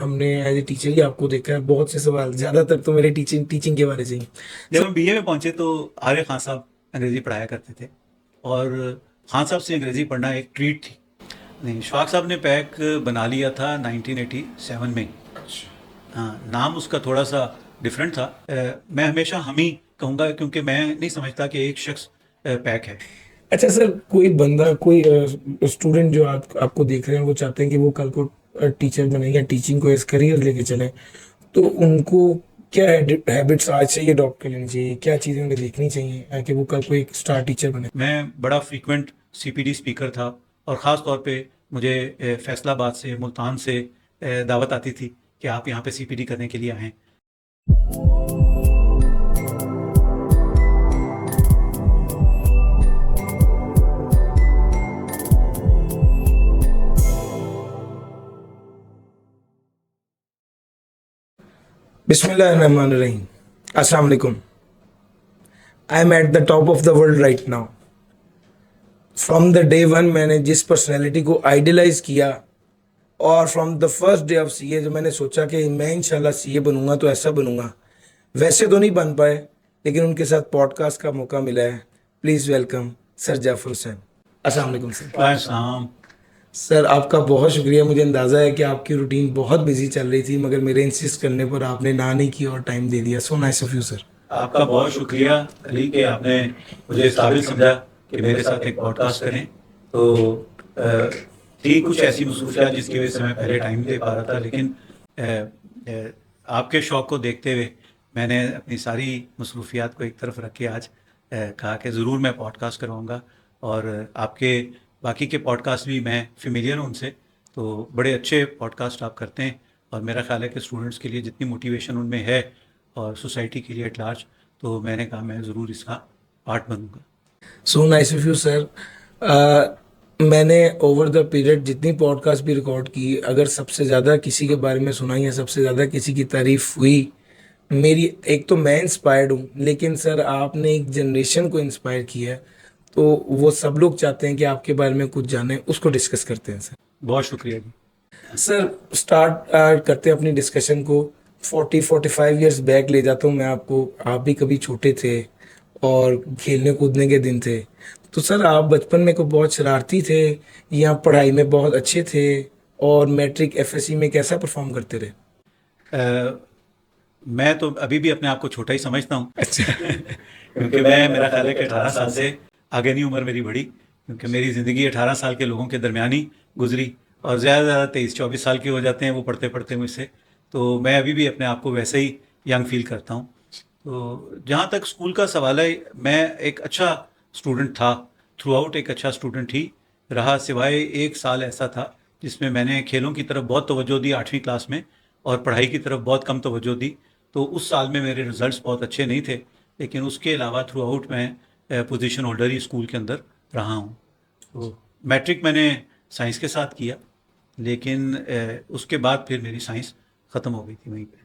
हमने as a teacher ही आपको देखा है, बहुत से सवाल, ज़्यादातर तो मेरे टीचिंग टीचिंग के बारे से ही। जब सर, हम बीए में पहुंचे तो आर्य खान साहब अंग्रेजी पढ़ाया करते थे और खान साहब से अंग्रेजी पढ़ना एक ट्रीट थी। नहीं, शफाक साहब ने पैक बना लिया था 1987 में। हाँ, नाम उसका थोड़ा सा डिफरेंट था। मैं हमेशा हम ही कहूँगा क्योंकि मैं नहीं समझता कि एक शख्स पैक है। अच्छा सर, कोई बंदा, कोई स्टूडेंट जो आपको देख रहे हैं, वो चाहते हैं कि वो कल को टीचर बने या टीचिंग को एज करियर लेके चले, तो उनको क्या हैबिट्स आज से ये अडॉप्ट कर लेनी चाहिए, क्या चीज़ें उन्हें देखनी चाहिए कि वो कल को एक स्टार टीचर बने? मैं बड़ा फ्रीक्वेंट सीपीडी स्पीकर था और ख़ास तौर पे मुझे फैसलाबाद से, मुल्तान से दावत आती थी कि आप यहाँ पे सीपीडी करने के लिए आएँ। बिस्मिल्लाहिर्रहमानिर्रहीम। अस्सलाम वालेकुम। I am at the top of the world right now. From the day one मैंने जिस पर्सनैलिटी को आइडियलाइज किया, और from the first day of CA जो मैंने सोचा कि मैं इंशाल्लाह सीए बनूंगा तो ऐसा बनूंगा, वैसे तो नहीं बन पाए, लेकिन उनके साथ पॉडकास्ट का मौका मिला है। Please welcome sir Jafar Hussain. अस्सलाम वालेकुम सर। वालेकुम। सर आपका बहुत शुक्रिया। मुझे अंदाज़ा है कि आपकी रूटीन बहुत बिजी चल रही थी, मगर मेरे इंसिस्ट करने पर आपने ना नहीं की और टाइम दे दिया। So nice of you sir. आपका बहुत शुक्रिया अली कि आपने मुझे इस काबिल समझा कि मेरे साथ एक पॉडकास्ट करें। तो अ, थी कुछ ऐसी मसरूफियात जिसकी वजह से मैं पहले टाइम नहीं दे पा रहा था, लेकिन आपके शौक़ को देखते हुए मैंने अपनी सारी मसरूफियात को एक तरफ रख के आज कहा कि ज़रूर मैं पॉडकास्ट करवाऊँगा। और आपके बाकी के पॉडकास्ट भी मैं फेमिलियर हूँ उनसे, तो बड़े अच्छे पॉडकास्ट आप करते हैं और मेरा ख्याल है कि स्टूडेंट्स के लिए जितनी मोटिवेशन उनमें है और सोसाइटी के लिए एट लार्ज, तो मैंने कहा मैं ज़रूर इसका पार्ट बनूंगा। So nice of you sir. मैंने ओवर द पीरियड जितनी पॉडकास्ट भी रिकॉर्ड की, अगर सबसे ज़्यादा किसी के बारे में सुनाई या सबसे ज़्यादा किसी की तारीफ हुई, मेरी, एक तो मैं इंस्पायर्ड हूँ, लेकिन सर आपने एक जनरेशन को इंस्पायर किया है, तो वो सब लोग चाहते हैं कि आपके बारे में कुछ जाने, उसको डिस्कस करते हैं सर। बहुत शुक्रिया जी। सर स्टार्ट करते हैं अपनी डिस्कशन को। 40-45 ईयर्स बैक ले जाता हूँ मैं आपको। आप भी कभी छोटे थे और खेलने कूदने के दिन थे, तो सर आप बचपन में को बहुत शरारती थे या पढ़ाई में बहुत अच्छे थे, और मैट्रिक एफएससी में कैसा परफॉर्म करते रहे? मैं तो अभी भी अपने आप को छोटा ही समझता हूँ अच्छा। क्योंकि मैं, मेरा ख्याल है कि 18 साल से आगे नहीं उम्र मेरी बढ़ी, क्योंकि मेरी ज़िंदगी 18 साल के लोगों के दरमियान ही गुजरी और ज़्यादा से ज़्यादा 23-24 साल के हो जाते हैं वो पढ़ते पढ़ते मुझसे। तो मैं अभी भी अपने आप को वैसे ही यंग फील करता हूँ। तो जहाँ तक स्कूल का सवाल है, मैं एक अच्छा स्टूडेंट था, थ्रू आउट एक अच्छा स्टूडेंट ही रहा, सिवाय एक साल ऐसा था जिसमें मैंने खेलों की तरफ बहुत तवज्जो दी 8वीं क्लास में और पढ़ाई की तरफ बहुत कम तवज्जो दी। तो उस साल में मेरे रिजल्ट्स बहुत अच्छे नहीं थे, लेकिन उसके अलावा थ्रू आउट मैं पोजीशन होल्डर ही स्कूल के अंदर रहा हूँ। तो मैट्रिक मैंने साइंस के साथ किया, लेकिन उसके बाद फिर मेरी साइंस ख़त्म हो गई थी वहीं पे।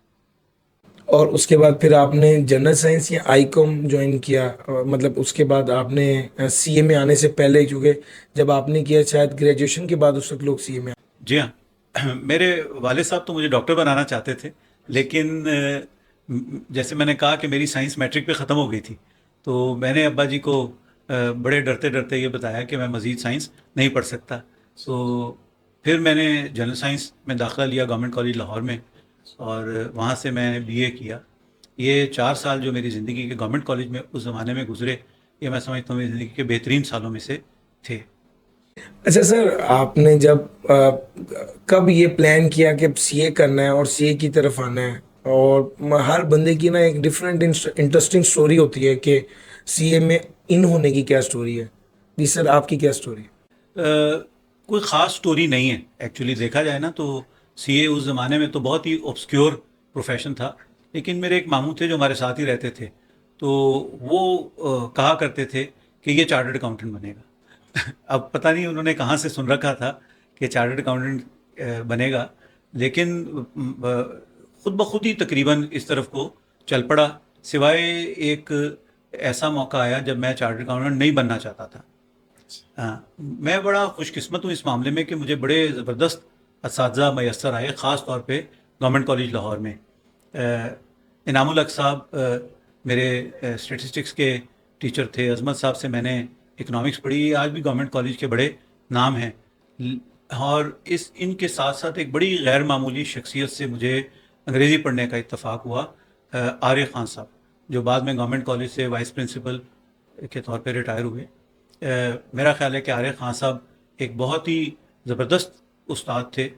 और उसके बाद फिर आपने जनरल साइंस या आईकॉम ज्वाइन किया, मतलब उसके बाद आपने सीए में आने से पहले, क्योंकि जब आपने किया शायद ग्रेजुएशन के बाद उस वक्त लोग सीए में। जी हाँ, मेरे वाले साहब तो मुझे डॉक्टर बनाना चाहते थे, लेकिन जैसे मैंने कहा कि मेरी साइंस मैट्रिक पे ख़त्म हो गई थी, तो मैंने अब्बा जी को बड़े डरते डरते ये बताया कि मैं मज़ीद साइंस नहीं पढ़ सकता। तो फिर मैंने जनरल साइंस में दाखिला लिया गवर्नमेंट कॉलेज लाहौर में, और वहाँ से मैंने बीए किया। ये 4 साल जो मेरी ज़िंदगी के गवर्नमेंट कॉलेज में उस ज़माने में गुजरे, ये मैं समझता हूँ मेरी ज़िंदगी के बेहतरीन सालों में से थे। अच्छा सर, आपने जब कब ये प्लान किया कि सीए करना है और सीए की तरफ आना है? और हर बंदे की ना एक डिफरेंट इंटरेस्टिंग स्टोरी होती है कि सीए में इन होने की क्या स्टोरी है। जी सर, आपकी क्या स्टोरी है? कोई ख़ास स्टोरी नहीं है एक्चुअली, देखा जाए ना तो सीए उस ज़माने में तो बहुत ही ऑब्सक्योर प्रोफेशन था। लेकिन मेरे एक मामू थे जो हमारे साथ ही रहते थे, तो वो कहा करते थे कि ये चार्टर्ड अकाउंटेंट बनेगा। अब पता नहीं उन्होंने कहाँ से सुन रखा था कि चार्टर्ड अकाउंटेंट बनेगा, लेकिन खुद ब खुद ही तकरीबन इस तरफ को चल पड़ा, सिवाय एक ऐसा मौका आया जब मैं चार्टर्ड अकाउंटेंट नहीं बनना चाहता था। हाँ, मैं बड़ा खुशकिस्मत हूँ इस मामले में कि मुझे बड़े ज़बरदस्त असातिज़ा मैसर आए, ख़ास तौर पे गवर्नमेंट कॉलेज लाहौर में। इनामुल हक साहब मेरे स्टैटिस्टिक्स के टीचर थे। अजमत साहब से मैंने इकनॉमिक्स पढ़ी। आज भी गवर्नमेंट कॉलेज के बड़े नाम हैं। और इनके साथ साथ एक बड़ी गैर मामूली शख्सियत से मुझे अंग्रेज़ी पढ़ने का इत्तफ़ाक़ हुआ, आर्य ख़ान साहब, जो बाद में गवर्नमेंट कॉलेज से वाइस प्रिंसिपल के तौर पे रिटायर हुए। मेरा ख़्याल है कि आर्य ख़ान साहब एक बहुत ही ज़बरदस्त उस्ताद थे।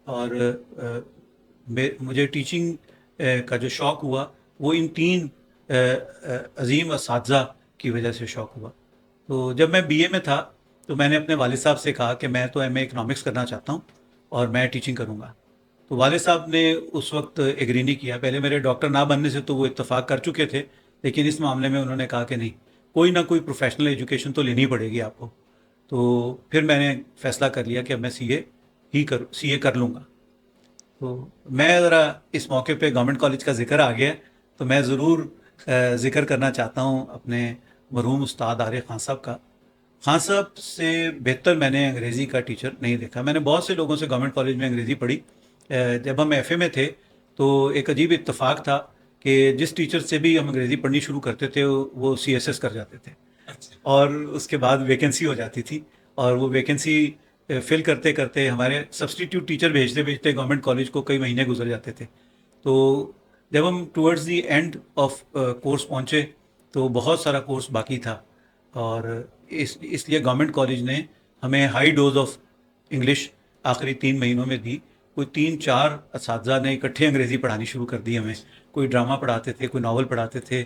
और मुझे टीचिंग का जो शौक़ हुआ वो इन तीन अज़ीम असातिज़ा की वजह से शौक़ हुआ। तो जब मैं बीए में था तो मैंने अपने वालिद साहब से कहा कि मैं तो एमए इकनॉमिक्स करना चाहता हूँ और मैं टीचिंग करूँगा। तो वालिद साहब ने उस वक्त एग्री नहीं किया। पहले मेरे डॉक्टर ना बनने से तो वो इत्तेफाक कर चुके थे, लेकिन इस मामले में उन्होंने कहा कि नहीं, कोई ना कोई प्रोफेशनल एजुकेशन तो लेनी पड़ेगी आपको। तो फिर मैंने फ़ैसला कर लिया कि अब मैं सीए कर लूँगा। तो मैं ज़रा इस मौके पे गवर्नमेंट कॉलेज का जिक्र आ गया तो मैं ज़रूर ज़िक्र करना चाहता हूँ अपने मरहूम उस्ताद आर्य ख़ान साहब का। ख़ान साहब से बेहतर मैंने अंग्रेज़ी का टीचर नहीं देखा। मैंने बहुत से लोगों से गवर्नमेंट कॉलेज में अंग्रेज़ी पढ़ी। जब हम एफ़ए में थे तो एक अजीब इत्तेफाक था कि जिस टीचर से भी हम अंग्रेज़ी पढ़नी शुरू करते थे वो सीएसएस कर जाते थे। और उसके बाद वैकेंसी हो जाती थी और वो वैकेंसी फिल करते करते हमारे सब्स्टिट्यूट टीचर भेजते भेजते गवर्नमेंट कॉलेज को कई महीने गुजर जाते थे। तो जब हम towards the end of course पहुँचे तो बहुत सारा कोर्स बाकी था और इसलिए गवर्नमेंट कॉलेज ने हमें हाई डोज ऑफ इंग्लिश आखिरी 3 महीनों में दी। कोई 3-4 असातिज़ा ने इकट्ठे अंग्रेज़ी पढ़ानी शुरू कर दी हमें। कोई ड्रामा पढ़ाते थे, कोई नावल पढ़ाते थे,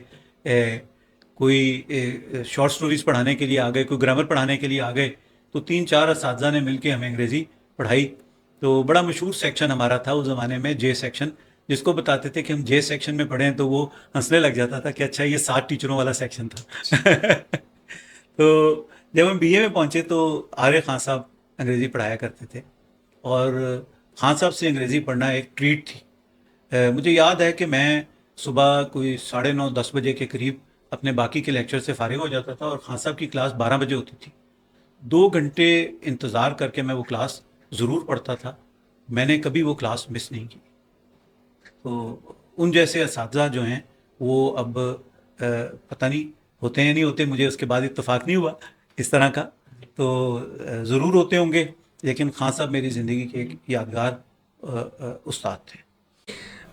कोई शॉर्ट स्टोरीज़ पढ़ाने के लिए आ गए, कोई ग्रामर पढ़ाने के लिए आ गए। तो 3-4 असातिज़ा ने मिलके हमें अंग्रेज़ी पढ़ाई। तो बड़ा मशहूर सेक्शन हमारा था उस ज़माने में, जे सेक्शन, जिसको बताते थे कि हम जे सेक्शन में पढ़ें तो वो हंसने लग जाता था कि अच्छा ये 7 टीचरों वाला सेक्शन था। तो जब हम बीए में पहुँचे तो आर्य ख़ान साहब अंग्रेज़ी पढ़ाया करते थे और ख़ान साहब से अंग्रेज़ी पढ़ना एक ट्रीट थी। मुझे याद है कि मैं सुबह कोई 9:30-10 बजे के करीब अपने बाकी के लेक्चर से फ़ारिग हो जाता था और ख़ान साहब की क्लास 12 बजे होती थी। 2 घंटे इंतज़ार करके मैं वो क्लास ज़रूर पढ़ता था। मैंने कभी वो क्लास मिस नहीं की। तो उन जैसे असातिज़ा जो हैं वो अब पता नहीं होते हैं नहीं होते, मुझे उसके बाद इत्तेफाक नहीं हुआ इस तरह का। तो ज़रूर होते होंगे, लेकिन ख़ान साहब मेरी ज़िंदगी के एक यादगार उस्ताद थे।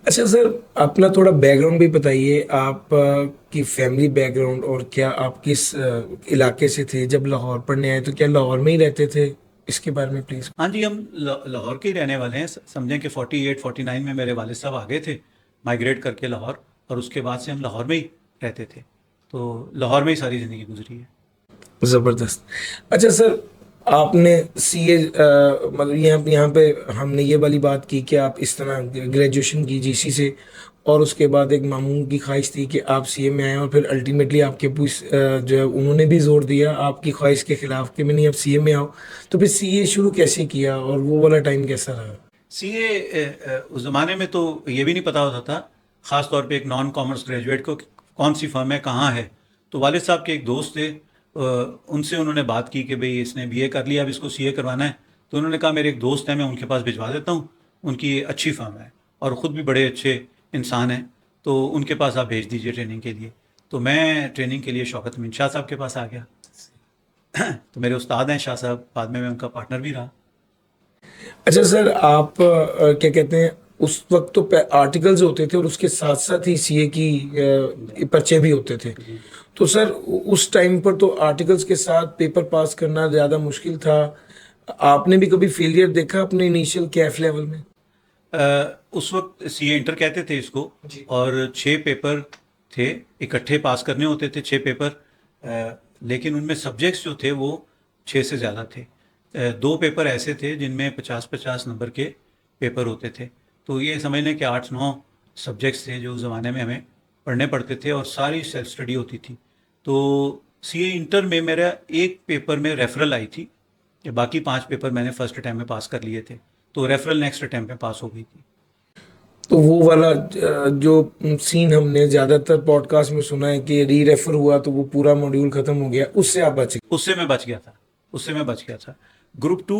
अच्छा सर, अपना थोड़ा बैकग्राउंड भी बताइए, आप की फैमिली बैकग्राउंड, और क्या आप किस इलाके से थे जब लाहौर पढ़ने आए, तो क्या लाहौर में ही रहते थे? इसके बारे में प्लीज़। हाँ जी, हम लाहौर के ही रहने वाले हैं। समझें कि 48-49 में मेरे वालिद साहब आ गए थे माइग्रेट करके लाहौर, और उसके बाद से हम लाहौर में ही रहते थे। तो लाहौर में ही सारी ज़िंदगी गुजरी है। ज़बरदस्त। अच्छा सर, आपने सीए मतलब यहाँ पे हमने ये वाली बात की कि आप इस तरह ग्रेजुएशन की जीसी से, और उसके बाद एक मामून की ख्वाहिश थी कि आप सीए में आए, और फिर अल्टीमेटली आपके जो है उन्होंने भी जोर दिया आपकी ख्वाहिश के खिलाफ कि मैं नहीं, अब सीए में आओ। तो फिर सीए शुरू कैसे किया और वो वाला टाइम कैसा रहा? सीए उस ज़माने में तो ये भी नहीं पता होता था, ख़ास तौर पे एक नॉन कॉमर्स ग्रेजुएट को, कौन सी फर्म है, कहाँ है। तो वालिद साहब के एक दोस्त थे, उनसे उन्होंने बात की कि भाई इसने बीए कर लिया, अब इसको सीए करवाना है। तो उन्होंने कहा मेरे एक दोस्त है, मैं उनके पास भिजवा देता हूँ, उनकी अच्छी फर्म है और ख़ुद भी बड़े अच्छे इंसान हैं, तो उनके पास आप भेज दीजिए ट्रेनिंग के लिए। तो मैं ट्रेनिंग के लिए शौकत अमीन शाह साहब के पास आ गया। तो मेरे उस्ताद हैं शाह साहब, बाद में मैं उनका पार्टनर भी रहा। अच्छा सर, आप क्या कहते हैं, उस वक्त तो आर्टिकल्स होते थे और उसके साथ साथ ही सीए की पर्चे भी होते थे। तो सर उस टाइम पर तो आर्टिकल्स के साथ पेपर पास करना ज़्यादा मुश्किल था। आपने भी कभी फेलियर देखा अपने इनिशियल कैफ लेवल में? उस वक्त सीए इंटर कहते थे इसको, और 6 पेपर थे, इकट्ठे पास करने होते थे 6 पेपर। लेकिन उनमें सब्जेक्ट्स जो थे वो 6 से ज़्यादा थे। 2 पेपर ऐसे थे जिनमें 50-50 नंबर के पेपर होते थे। तो ये समझ लें कि 8-9 सब्जेक्ट्स थे जो उस ज़माने में हमें पढ़ने पड़ते थे, और सारी सेल्फ स्टडी होती थी। तो सीए इंटर में मेरा एक पेपर में रेफरल आई थी, बाकी 5 पेपर मैंने फर्स्ट अटैम्प्ट में पास कर लिए थे। तो रेफरल नेक्स्ट अटैम्प्ट में पास हो गई थी। तो वो वाला जो सीन हमने ज़्यादातर पॉडकास्ट में सुना है कि री रेफर हुआ तो वो पूरा मॉड्यूल ख़त्म हो गया, उससे आप बच गए? उससे मैं बच गया था। ग्रुप 2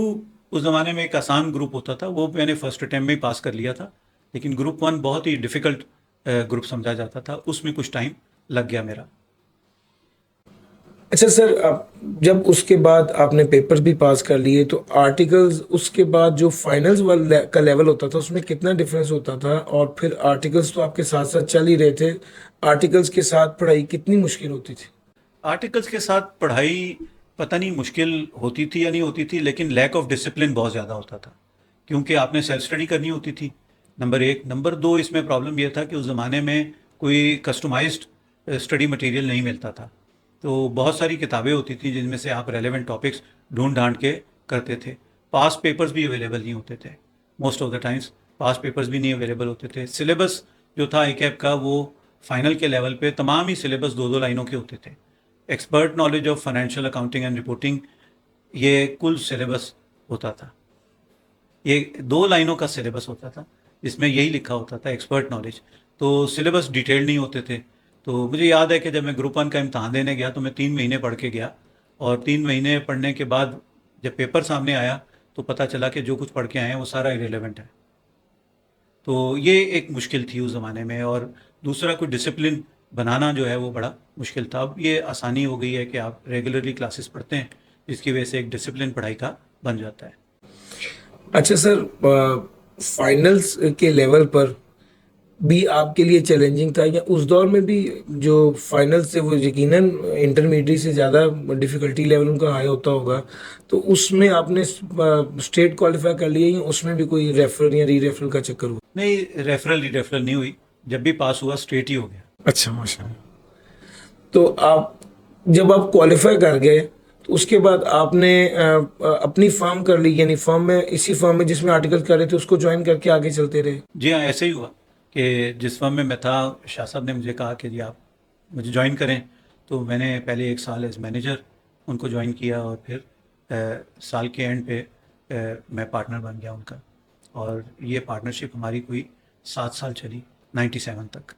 उस ज़माने में एक आसान ग्रुप होता था, वो मैंने फर्स्ट अटैम्प्ट में ही पास कर लिया था। लेकिन ग्रुप वन बहुत ही डिफ़िकल्ट ग्रुप समझा जाता था, उसमें कुछ टाइम लग गया मेरा। अच्छा सर, आप जब उसके बाद आपने पेपर्स भी पास कर लिए तो आर्टिकल्स उसके बाद जो फाइनल्स वाला का लेवल होता था उसमें कितना डिफरेंस होता था? और फिर आर्टिकल्स तो आपके साथ साथ चल ही रहे थे, आर्टिकल्स के साथ पढ़ाई कितनी मुश्किल होती थी? आर्टिकल्स के साथ पढ़ाई पता नहीं मुश्किल होती थी या नहीं होती थी, लेकिन लैक ऑफ डिसिप्लिन बहुत ज़्यादा होता था, क्योंकि आपने सेल्फ स्टडी करनी होती थी, नंबर एक। नंबर दो, इसमें प्रॉब्लम यह था कि उस ज़माने में कोई कस्टमाइज्ड स्टडी मटेरियल नहीं मिलता था। तो बहुत सारी किताबें होती थी जिनमें से आप रेलेवेंट टॉपिक्स ढूंढ ढांड के करते थे। पास पेपर्स भी अवेलेबल नहीं होते थे, most of the times pass papers भी नहीं अवेलेबल होते थे। सिलेबस जो था ICAP का, वो फाइनल के लेवल पे तमाम ही सिलेबस 2-2 लाइनों के होते थे। Expert knowledge of financial accounting and reporting, ये कुल सिलेबस होता था, ये 2 लाइनों का सिलेबस होता था, जिसमें यही लिखा होता था एक्सपर्ट नॉलेज। तो सिलेबस डिटेल नहीं होते थे। तो मुझे याद है कि जब मैं ग्रुप वन का इम्तहान देने गया तो मैं 3 महीने पढ़ के गया, और 3 महीने पढ़ने के बाद जब पेपर सामने आया तो पता चला कि जो कुछ पढ़ के आए हैं वो सारा इरेलेवेंट है। तो ये एक मुश्किल थी उस ज़माने में। और दूसरा, कोई डिसिप्लिन बनाना जो है वो बड़ा मुश्किल था। अब ये आसानी हो गई है कि आप रेगुलरली क्लासेस पढ़ते हैं, जिसकी वजह से एक डिसिप्लिन पढ़ाई का बन जाता है। अच्छा सर, फाइनल्स के लेवल पर भी आपके लिए चैलेंजिंग था, या उस दौर में भी जो फाइनल्स थे वो यकीनन इंटरमीडिएट से ज़्यादा डिफ़िकल्टी लेवल उनका हाई होता होगा, तो उसमें आपने स्टेट क्वालिफाई कर लिया या उसमें भी कोई रेफरल या री रेफरल का चक्कर हुआ? नहीं, रेफरल नहीं हुई, जब भी पास हुआ स्ट्रेट ही हो गया। अच्छा, माशाल्लाह। तो आप जब आप क्वालिफाई कर गए तो उसके बाद आपने अपनी फर्म कर ली, यानी फर्म में, इसी फर्म में जिसमें आर्टिकल कर रहे थे उसको ज्वाइन करके आगे चलते रहे? जी हाँ, ऐसे ही हुआ कि जिस फर्म में मैं था, शाह साहब ने मुझे कहा कि जी आप मुझे ज्वाइन करें। तो मैंने पहले 1 साल एज मैनेजर उनको ज्वाइन किया, और फिर साल के एंड पे मैं पार्टनर बन गया उनका। और ये पार्टनरशिप हमारी कोई 7 साल चली, 97 तक।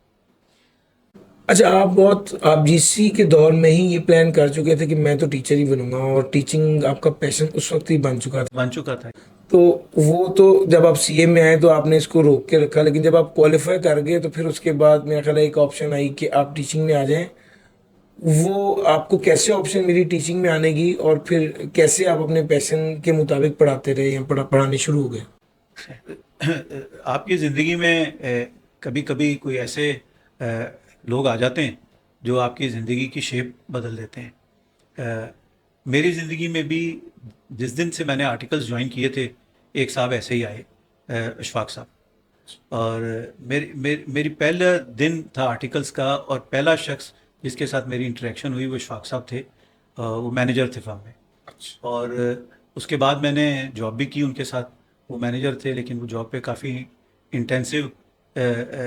अच्छा, आप जीसी के दौर में ही ये प्लान कर चुके थे कि मैं तो टीचर ही बनूंगा, और टीचिंग आपका पैशन उस वक्त ही बन चुका था? बन चुका था। तो वो तो जब आप सीए में आए तो आपने इसको रोक के रखा, लेकिन जब आप क्वालिफाई कर गए तो फिर उसके बाद मेरा ख्याल है एक ऑप्शन आई कि आप टीचिंग में आ जाएं। वो आपको कैसे ऑप्शन मिली टीचिंग में आने की, और फिर कैसे आप अपने पैशन के मुताबिक पढ़ाते रहे या पढ़ाने शुरू हो गए? आपकी ज़िंदगी में कभी कभी कोई ऐसे लोग आ जाते हैं जो आपकी ज़िंदगी की शेप बदल देते हैं। मेरी ज़िंदगी में भी जिस दिन से मैंने आर्टिकल्स ज्वाइन किए थे, एक साहब ऐसे ही आए, अशफाक साहब। और मेरी पहला दिन था आर्टिकल्स का, और पहला शख्स जिसके साथ मेरी इंटरेक्शन हुई वो अशफाक साहब थे। वो मैनेजर थे फर्म में। और उसके बाद मैंने जॉब भी की उनके साथ। वो मैनेजर थे, लेकिन वो जॉब पे काफ़ी इंटेंसिव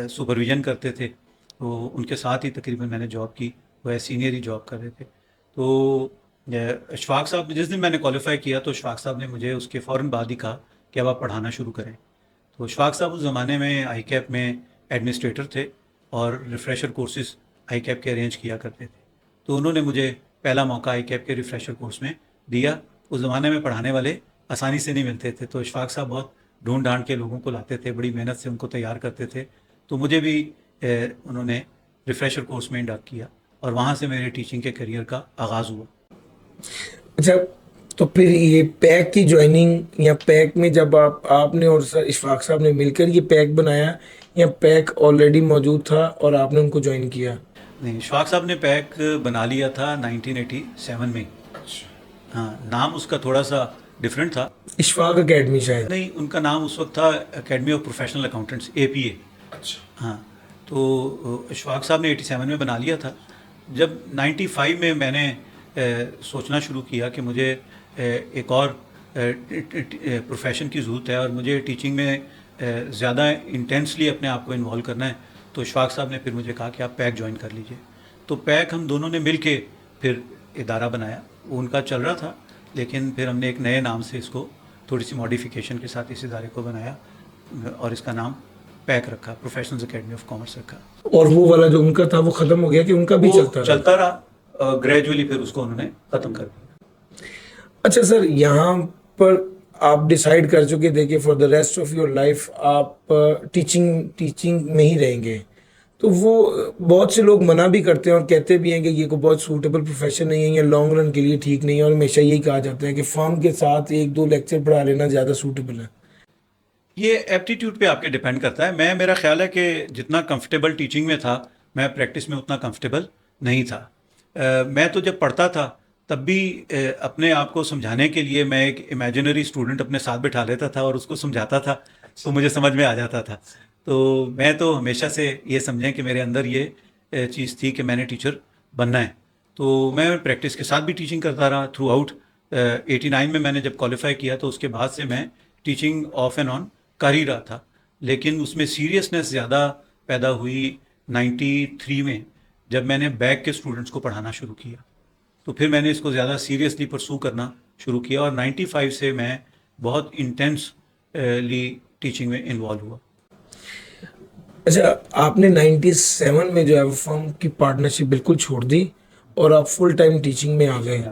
सुपरविज़न करते थे, तो उनके साथ ही तकरीबन मैंने जॉब की। वो सीनियर ही जॉब कर रहे थे। तो अशफाक साहब, जिस दिन मैंने क्वालिफाई किया तो अशफाक साहब ने मुझे उसके फ़ौरन बाद ही कहा कि अब आप पढ़ाना शुरू करें। तो अशफाक साहब उस ज़माने में ICAP में एडमिनिस्ट्रेटर थे, और रिफ़्रेशर कोर्सेज़ ICAP के अरेंज किया करते थे। तो उन्होंने मुझे पहला मौका ICAP के रिफ़्रेशर कोर्स में दिया। उस ज़माने में पढ़ाने वाले आसानी से नहीं मिलते थे, तो अशफाक साहब बहुत ढूंढ ढांड के लोगों को लाते थे, बड़ी मेहनत से उनको तैयार करते थे। तो मुझे भी उन्होंने रिफ़्रेशर कोर्स में इंडक्ट किया, और वहाँ से मेरे टीचिंग के करियर का आगाज़ हुआ। अच्छा, तो फिर ये पैक की ज्वाइनिंग, या पैक में जब आपने और सर इशफाक साहब ने मिलकर ये पैक बनाया, या पैक ऑलरेडी मौजूद था और आपने उनको ज्वाइन किया? नहीं, इशफाक साहब ने पैक बना लिया था 1987 में। हाँ, नाम उसका थोड़ा सा डिफरेंट था। इशफाक एकेडमी शायद? नहीं, उनका नाम उस वक्त था academy of professional accountants, APA। अच्छा। हाँ, तो इशफाक साहब ने 87 में बना लिया था। जब 95 में मैंने सोचना शुरू किया कि मुझे एक और प्रोफेशन की ज़रूरत है, और मुझे टीचिंग में ज़्यादा इंटेंसली अपने आप को इन्वॉल्व करना है, तो इशफाक साहब ने फिर मुझे कहा कि आप पैक ज्वाइन कर लीजिए। तो पैक हम दोनों ने मिल के फिर इदारा बनाया। वो उनका चल रहा था, लेकिन फिर हमने एक नए नाम से इसको थोड़ी सी मॉडिफिकेशन के साथ इस इदारे को बनाया, और इसका नाम पैक रखा, प्रोफेशनल्स एकेडमी ऑफ कॉमर्स रखा। और वो वाला जो उनका था वो ख़त्म हो गया कि उनका भी चलता रहा? ग्रेजुअली फिर उसको उन्होंने ख़त्म कर दिया। अच्छा सर, यहाँ पर आप डिसाइड कर चुके थे कि for the rest of your life आप टीचिंग में ही रहेंगे, तो वो बहुत से लोग मना भी करते हैं और कहते भी हैं कि ये कोई बहुत सूटेबल प्रोफेशन नहीं है या लॉन्ग रन के लिए ठीक नहीं है, और हमेशा यही कहा जाता है कि फर्म के साथ एक दो लेक्चर पढ़ा लेना ज़्यादा सूटेबल है। ये एप्टीट्यूड पे आपके डिपेंड करता है। मेरा ख्याल है कि जितना कंफर्टेबल टीचिंग में था, मैं प्रैक्टिस में उतना कंफर्टेबल नहीं था। मैं तो जब पढ़ता था तब भी अपने आप को समझाने के लिए मैं एक इमेजिनरी स्टूडेंट अपने साथ बिठा लेता था और उसको समझाता था, तो मुझे समझ में आ जाता था। तो मैं तो हमेशा से ये समझें कि मेरे अंदर ये चीज़ थी कि मैंने टीचर बनना है। तो मैं प्रैक्टिस के साथ भी टीचिंग करता रहा थ्रू आउट। 89 में मैंने जब क्वालिफाई किया तो उसके बाद से मैं टीचिंग ऑफ एंड ऑन कर ही रहा था, लेकिन उसमें सीरियसनेस ज़्यादा पैदा हुई 93 में, जब मैंने बैक के स्टूडेंट्स को पढ़ाना शुरू किया। तो फिर मैंने इसको ज़्यादा सीरियसली परसू करना शुरू किया और 95 से मैं बहुत इंटेंसली टीचिंग में इन्वॉल्व हुआ। अच्छा, आपने 97 में जो है वो फर्म की पार्टनरशिप बिल्कुल छोड़ दी और आप फुल टाइम टीचिंग में आ गए,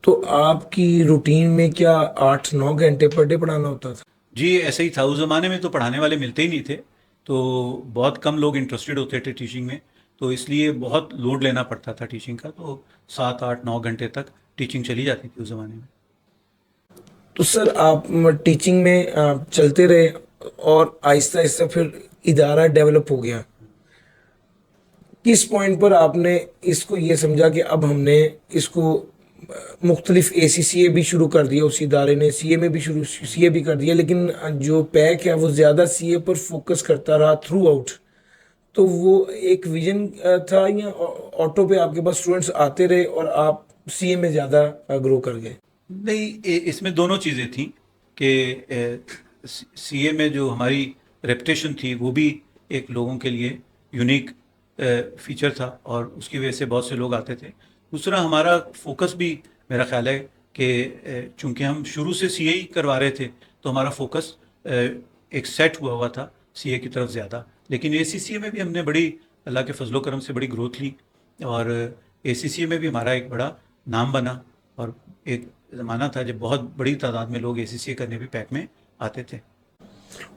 तो आपकी रूटीन में क्या 8-9 घंटे पर डे पढ़ाना होता था? जी, ऐसे ही था। उस ज़माने में तो पढ़ाने वाले मिलते ही नहीं थे, तो बहुत कम लोग इंटरेस्टेड होते थे टीचिंग में, तो इसलिए बहुत लोड लेना पड़ता था टीचिंग का। तो 7-8-9 घंटे तक टीचिंग चली जाती थी उस ज़माने में। तो सर आप टीचिंग में चलते रहे और आहिस्ता आहिस्ता फिर इदारा डेवलप हो गया। किस पॉइंट पर आपने इसको ये समझा कि अब हमने इसको मुख्तलिफ ACCA भी शुरू कर दिया, उस इदारे ने CA में भी शुरू CA भी कर दिया, लेकिन जो पैक है वो ज़्यादा CA पर फोकस करता रहा थ्रू आउट, तो वो एक विजन था या ऑटो पे आपके पास स्टूडेंट्स आते रहे और आप CA में ज़्यादा ग्रो कर गए? नहीं, इसमें दोनों चीज़ें थी कि सीए में जो हमारी रेपुटेशन थी वो भी एक लोगों के लिए यूनिक फीचर था और उसकी वजह से बहुत से लोग आते थे। दूसरा, हमारा फोकस भी मेरा ख्याल है कि चूंकि हम शुरू से सीए ही करवा रहे थे, तो हमारा फोकस एक सेट हुआ हुआ था सीए की तरफ ज़्यादा। लेकिन एसीसीए में भी हमने बड़ी, अल्लाह के फजलो करम से बड़ी ग्रोथ ली और एसीसीए में भी हमारा एक बड़ा नाम बना। और एक ज़माना था जब बहुत बड़ी तादाद में लोग एसीसीए करने भी पैक में आते थे।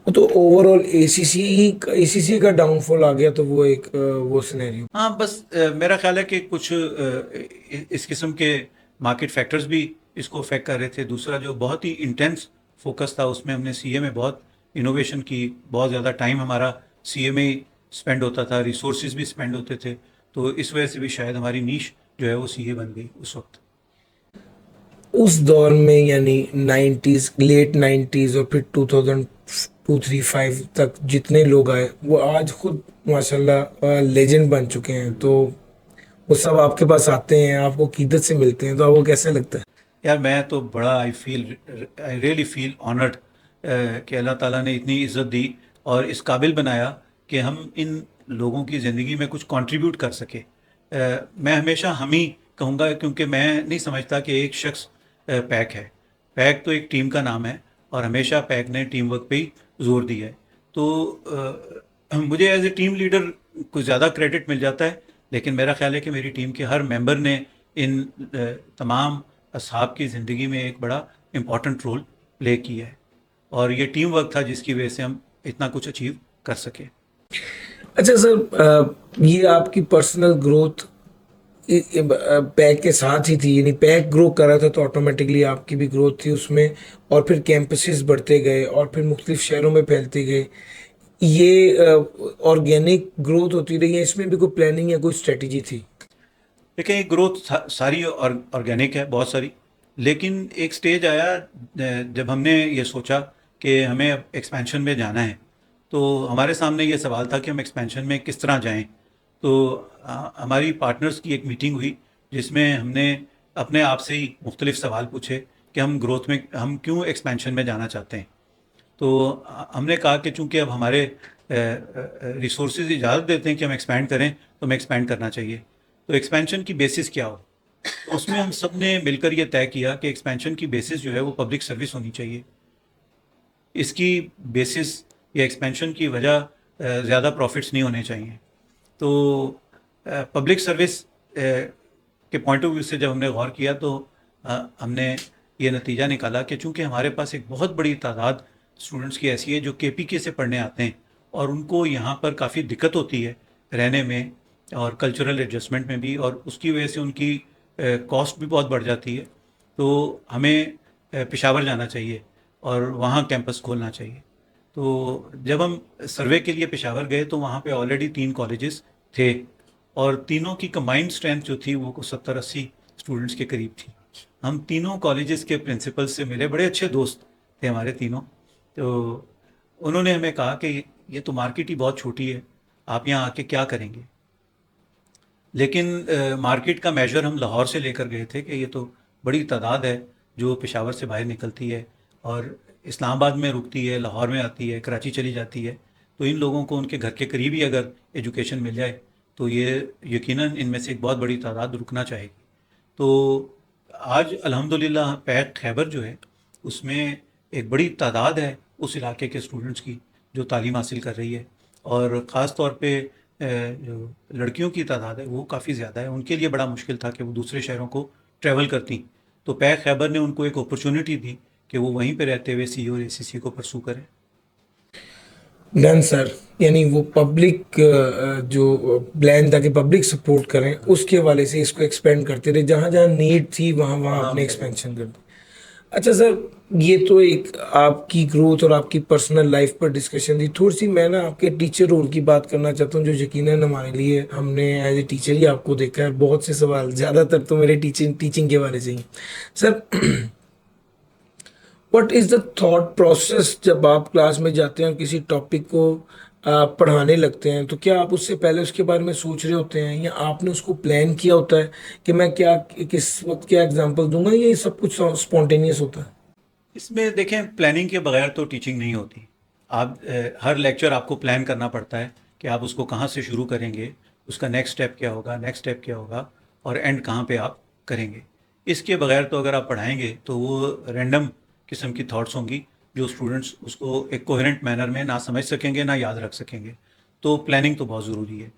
तो ओवरऑल ACCA का डाउनफॉल आ गया, तो वो एक वो सिनेरियो। हाँ, बस मेरा ख्याल है कि कुछ इस किस्म के मार्केट फैक्टर्स भी इसको अफेक्ट कर रहे थे। दूसरा, जो बहुत ही इंटेंस फोकस था उसमें हमने सीए में बहुत इनोवेशन की, बहुत ज़्यादा टाइम हमारा सीए में ही स्पेंड होता था, रिसोर्सेज भी स्पेंड होते थे, तो इस वजह से भी शायद हमारी नीश जो है वो सीए बन गई उस वक्त। उस दौर में यानी 90s, लेट 90s और फिर 2002-3-5 तक जितने लोग आए वो आज खुद माशाल्लाह लेजेंड बन चुके हैं, तो वो सब आपके पास आते हैं, आपको कीदत से मिलते हैं, तो आपको कैसा लगता है? यार, मैं तो बड़ा आई रियली फील ऑनर्ड कि अल्लाह ताला ने इतनी इज़्ज़त दी और इस काबिल बनाया कि हम इन लोगों की ज़िंदगी में कुछ कंट्रीब्यूट कर सके। मैं हमेशा हम ही कहूँगा, क्योंकि मैं नहीं समझता कि एक शख्स पैक है। पैक तो एक टीम का नाम है और हमेशा पैक ने टीम वर्क पे ही जोर दिया है। तो मुझे एज ए टीम लीडर कुछ ज़्यादा क्रेडिट मिल जाता है, लेकिन मेरा ख्याल है कि मेरी टीम के हर मेंबर ने इन तमाम असहाब की ज़िंदगी में एक बड़ा इम्पॉर्टेंट रोल प्ले किया है और ये टीम वर्क था जिसकी वजह से हम इतना कुछ अचीव कर सके। अच्छा सर, ये आपकी पर्सनल ग्रोथ पैक के साथ ही थी, यानी पैक ग्रो कर रहा था तो ऑटोमेटिकली आपकी भी ग्रोथ थी उसमें, और फिर कैंपसेस बढ़ते गए और फिर मुख्तलिफ शहरों में फैलते गए, ये ऑर्गेनिक ग्रोथ होती रही है? इसमें भी कोई प्लानिंग या कोई स्ट्रेटजी थी? देखिए, ये ग्रोथ सारी ऑर्गेनिक है, बहुत सारी, लेकिन एक स्टेज आया जब हमने ये सोचा कि हमें अब एक्सपेंशन में जाना है। तो हमारे सामने ये सवाल था कि हम एक्सपेंशन में किस तरह जाएं। तो हमारी पार्टनर्स की एक मीटिंग हुई जिसमें हमने अपने आप से ही मुख्तलिफ सवाल पूछे कि हम ग्रोथ में, हम क्यों एक्सपेंशन में जाना चाहते हैं। तो हमने कहा कि चूंकि अब हमारे रिसोर्सेज इजाज़त देते हैं कि हम एक्सपैंड करें, तो हमें एक्सपैंड करना चाहिए। तो एक्सपेंशन की बेसिस क्या हो, तो उसमें हम सब ने मिलकर ये तय किया कि एक्सपेंशन की बेसिस जो है वो पब्लिक सर्विस होनी चाहिए। इसकी बेसिस या एक्सपेंशन की वजह ज़्यादा प्रॉफिट्स नहीं होने चाहिए। तो पब्लिक सर्विस के पॉइंट ऑफ व्यू से जब हमने गौर किया तो हमने ये नतीजा निकाला कि चूंकि हमारे पास एक बहुत बड़ी तादाद स्टूडेंट्स की ऐसी है जो केपीके से पढ़ने आते हैं और उनको यहाँ पर काफ़ी दिक्कत होती है रहने में और कल्चरल एडजस्टमेंट में भी, और उसकी वजह से उनकी कॉस्ट भी बहुत बढ़ जाती है। तो हमें पेशावर जाना चाहिए और वहाँ कैंपस खोलना चाहिए। तो जब हम सर्वे के लिए पेशावर गए तो वहाँ पे ऑलरेडी 3 कॉलेजेस थे और तीनों की कंबाइंड स्ट्रेंथ जो थी वो 70-80 स्टूडेंट्स के करीब थी। हम तीनों कॉलेजेस के प्रिंसिपल से मिले, बड़े अच्छे दोस्त थे हमारे तीनों। तो उन्होंने हमें कहा कि ये तो मार्केट ही बहुत छोटी है, आप यहाँ आके क्या करेंगे। लेकिन मार्केट का मेजर हम लाहौर से लेकर गए थे कि ये तो बड़ी तादाद है जो पेशावर से बाहर निकलती है और इस्लामाबाद में रुकती है, लाहौर में आती है, कराची चली जाती है। तो इन लोगों को उनके घर के करीब ही अगर एजुकेशन मिल जाए तो ये यकीनन इनमें से एक बहुत बड़ी तादाद रुकना चाहेगी। तो आज अल्हम्दुलिल्लाह पैक खैबर जो है उसमें एक बड़ी तादाद है उस इलाके के स्टूडेंट्स की जो तालीम हासिल कर रही है, और ख़ास तौर पे जो लड़कियों की तादाद है वो काफ़ी ज़्यादा है। उनके लिए बड़ा मुश्किल था कि वो दूसरे शहरों को ट्रैवल करती, तो पैक खैबर ने उनको एक अपॉर्चुनिटी दी कि वो वहीं पे रहते हुए सी और एसीसी को परसू करें। Done sir. यानी वो पब्लिक जो प्लान था कि पब्लिक सपोर्ट करें, उसके हवाले से इसको एक्सपेंड करते रहे, जहाँ जहाँ नीड थी वहाँ वहाँ अपने एक्सपेंशन कर दी। अच्छा सर, ये तो एक आपकी ग्रोथ और आपकी पर्सनल लाइफ पर डिस्कशन थी। थोड़ी सी मैं ना आपके टीचर रोल की बात करना चाहता हूँ, जो यकीनन हमारे लिए, हमने एज ए टीचर ही आपको देखा है। बहुत से सवाल, ज़्यादातर तो मेरे टीचिंग के बारे से ही sir. What is the thought process जब आप क्लास में जाते हैं और किसी टॉपिक को पढ़ाने लगते हैं, तो क्या आप उससे पहले उसके बारे में सोच रहे होते हैं, या आपने उसको प्लान किया होता है कि मैं क्या, किस वक्त क्या एग्जांपल दूंगा, या ये सब कुछ स्पॉन्टेनियस होता है? इसमें देखें, प्लानिंग के बगैर तो टीचिंग नहीं होती। आप हर लेक्चर आपको प्लान करना पड़ता है कि आप उसको कहाँ से शुरू करेंगे, उसका नेक्स्ट स्टेप क्या होगा, नेक्स्ट स्टेप क्या होगा, और एंड कहाँ पे आप करेंगे। इसके बगैर तो अगर आप पढ़ाएंगे तो वो रैंडम किस्म की थॉट्स होंगी जो स्टूडेंट्स उसको एक कोहेरेंट मैनर में ना समझ सकेंगे, ना याद रख सकेंगे। तो प्लानिंग तो बहुत ज़रूरी है।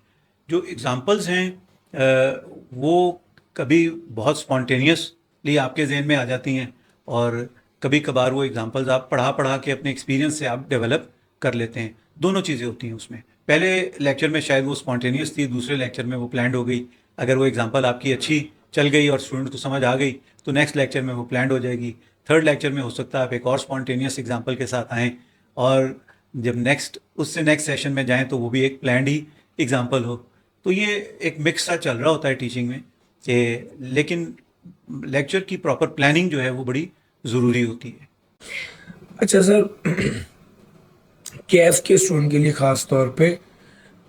जो एग्ज़ाम्पल्स हैं वो कभी बहुत स्पॉन्टेनियसली आपके जहन में आ जाती हैं, और कभी कभार वो एग्जांपल्स आप पढ़ा पढ़ा के अपने एक्सपीरियंस से आप डेवलप कर लेते हैं। दोनों चीज़ें होती हैं उसमें। पहले लेक्चर में शायद वो स्पॉन्टेनियस थी, दूसरे लेक्चर में वो प्लान्ड हो गई। अगर वो एग्जांपल आपकी अच्छी चल गई और स्टूडेंट को समझ आ गई तो नेक्स्ट लेक्चर में वो प्लान्ड हो जाएगी। थर्ड लेक्चर में हो सकता है आप एक और स्पॉन्टेनियस एग्जाम्पल के साथ आएँ, और जब उससे नेक्स्ट सेशन में जाएँ तो वो भी एक प्लान्ड ही एग्जाम्पल हो। तो ये एक मिक्स सा चल रहा होता है टीचिंग में कि, लेकिन लेक्चर की प्रॉपर प्लानिंग जो है वो बड़ी ज़रूरी होती है। अच्छा सर, कैफ के स्टूडेंट के लिए ख़ास तौर पे,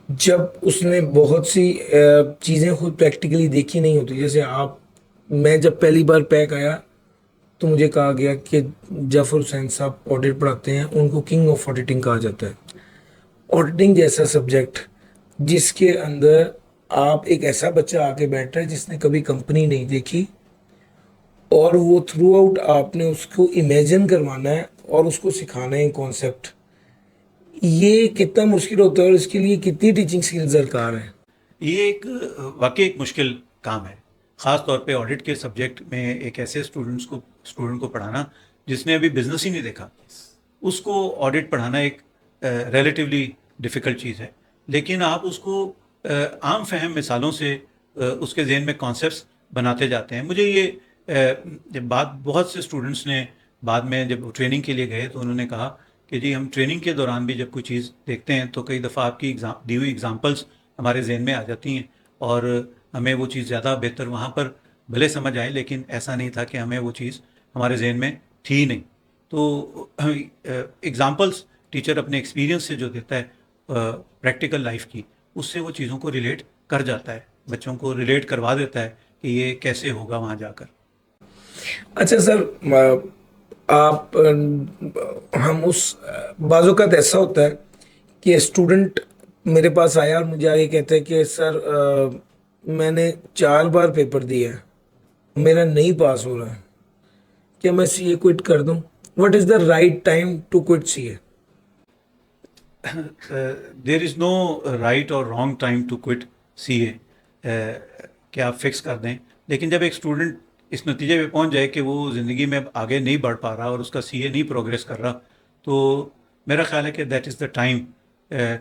जब उसने बहुत सी चीज़ें खुद प्रैक्टिकली देखी नहीं होती, जैसे आप, मैं जब पहली बार पैक आया तो मुझे कहा गया कि जाफर हुसैन साहब ऑडिट पढ़ाते हैं, उनको किंग ऑफ ऑडिटिंग कहा जाता है। ऑडिटिंग जैसा सब्जेक्ट जिसके अंदर आप, एक ऐसा बच्चा आके बैठ रहा है जिसने कभी कंपनी नहीं देखी, और वो थ्रू आउट आपने उसको इमेजिन करवाना है और उसको सिखाना है कॉन्सेप्ट। ये कितना मुश्किल होता है और इसके लिए कितनी टीचिंग स्किल्स दरकार है? ये एक वाकई एक मुश्किल काम है, ख़ास तौर पे ऑडिट के सब्जेक्ट में एक ऐसे स्टूडेंट को पढ़ाना जिसने अभी बिजनेस ही नहीं देखा, उसको ऑडिट पढ़ाना एक रिलेटिवली डिफ़िकल्ट चीज़ है। लेकिन आप उसको आम फहम मिसालों से उसके जहन में कॉन्सेप्ट्स बनाते जाते हैं। मुझे ये जब बात बहुत से स्टूडेंट्स ने बाद में जब ट्रेनिंग के लिए गए तो उन्होंने कहा कि जी हम ट्रेनिंग के दौरान भी जब कोई चीज़ देखते हैं तो कई दफ़ा आपकी दी हुई एग्जांपल्स हमारे जहन में आ जाती हैं, और हमें वो चीज़ ज़्यादा बेहतर वहाँ पर भले समझ आए, लेकिन ऐसा नहीं था कि हमें वो चीज़ हमारे जहन में थी नहीं। तो एग्जांपल्स टीचर अपने एक्सपीरियंस से जो देता है प्रैक्टिकल लाइफ की, उससे वो चीज़ों को रिलेट कर जाता है, बच्चों को रिलेट करवा देता है कि ये कैसे होगा वहाँ जाकर। अच्छा सर, आप हम उस बाज़ों का ऐसा होता है कि स्टूडेंट मेरे पास आया और मुझे आगे कहता है कि सर मैंने 4 बार पेपर दिया है, मेरा नहीं पास हो रहा है, क्या मैं सीए क्विट कर दूं? What is the right time to quit CA? There is no right और wrong time to quit C A, कि आप फिक्स कर दें। लेकिन जब एक स्टूडेंट इस नतीजे पे पहुंच जाए कि वो ज़िंदगी में आगे नहीं बढ़ पा रहा और उसका सीए नहीं प्रोग्रेस कर रहा, तो मेरा ख्याल है कि that is the time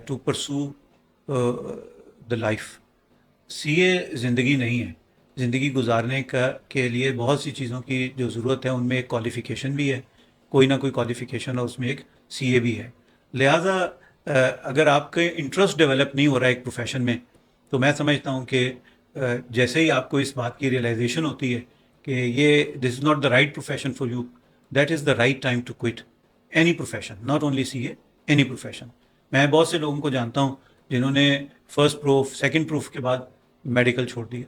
to pursue the life. CA ज़िंदगी नहीं है। ज़िंदगी गुजारने का के लिए बहुत सी चीज़ों की जो ज़रूरत है, उनमें एक क्वालिफ़िकेशन भी है, कोई ना कोई क्वालिफ़िकेशन, और उसमें एक सीए भी है। लिहाजा अगर आपके इंटरेस्ट डेवलप नहीं हो रहा है एक प्रोफेशन में, तो मैं समझता हूँ कि जैसे ही आपको इस बात की रियलाइजेशन होती है कि ये this is not the right profession for you, that is the right time to quit any profession, not only CA, any profession. मैं बहुत से लोगों को जानता हूँ जिन्होंने फर्स्ट प्रूफ, सेकंड प्रूफ के बाद मेडिकल छोड़ दिया।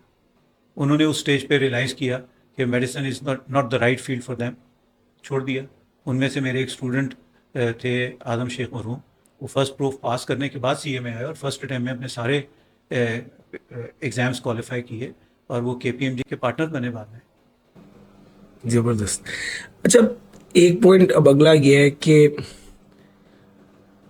उन्होंने उस स्टेज पे रियलाइज़ किया कि medicine is not the right field for them, छोड़ दिया। उनमें से मेरे एक स्टूडेंट थे, आदम शेख मरहूम, वो फर्स्ट प्रूफ पास करने के बाद सीए में आए और फर्स्ट अटैम्प्ट में अपने सारे एग्ज़ाम्स क्वालिफाई किए और वो केपीएमजी के पार्टनर बने बाद में। ज़बरदस्त। अच्छा, एक पॉइंट अब अगला ये है कि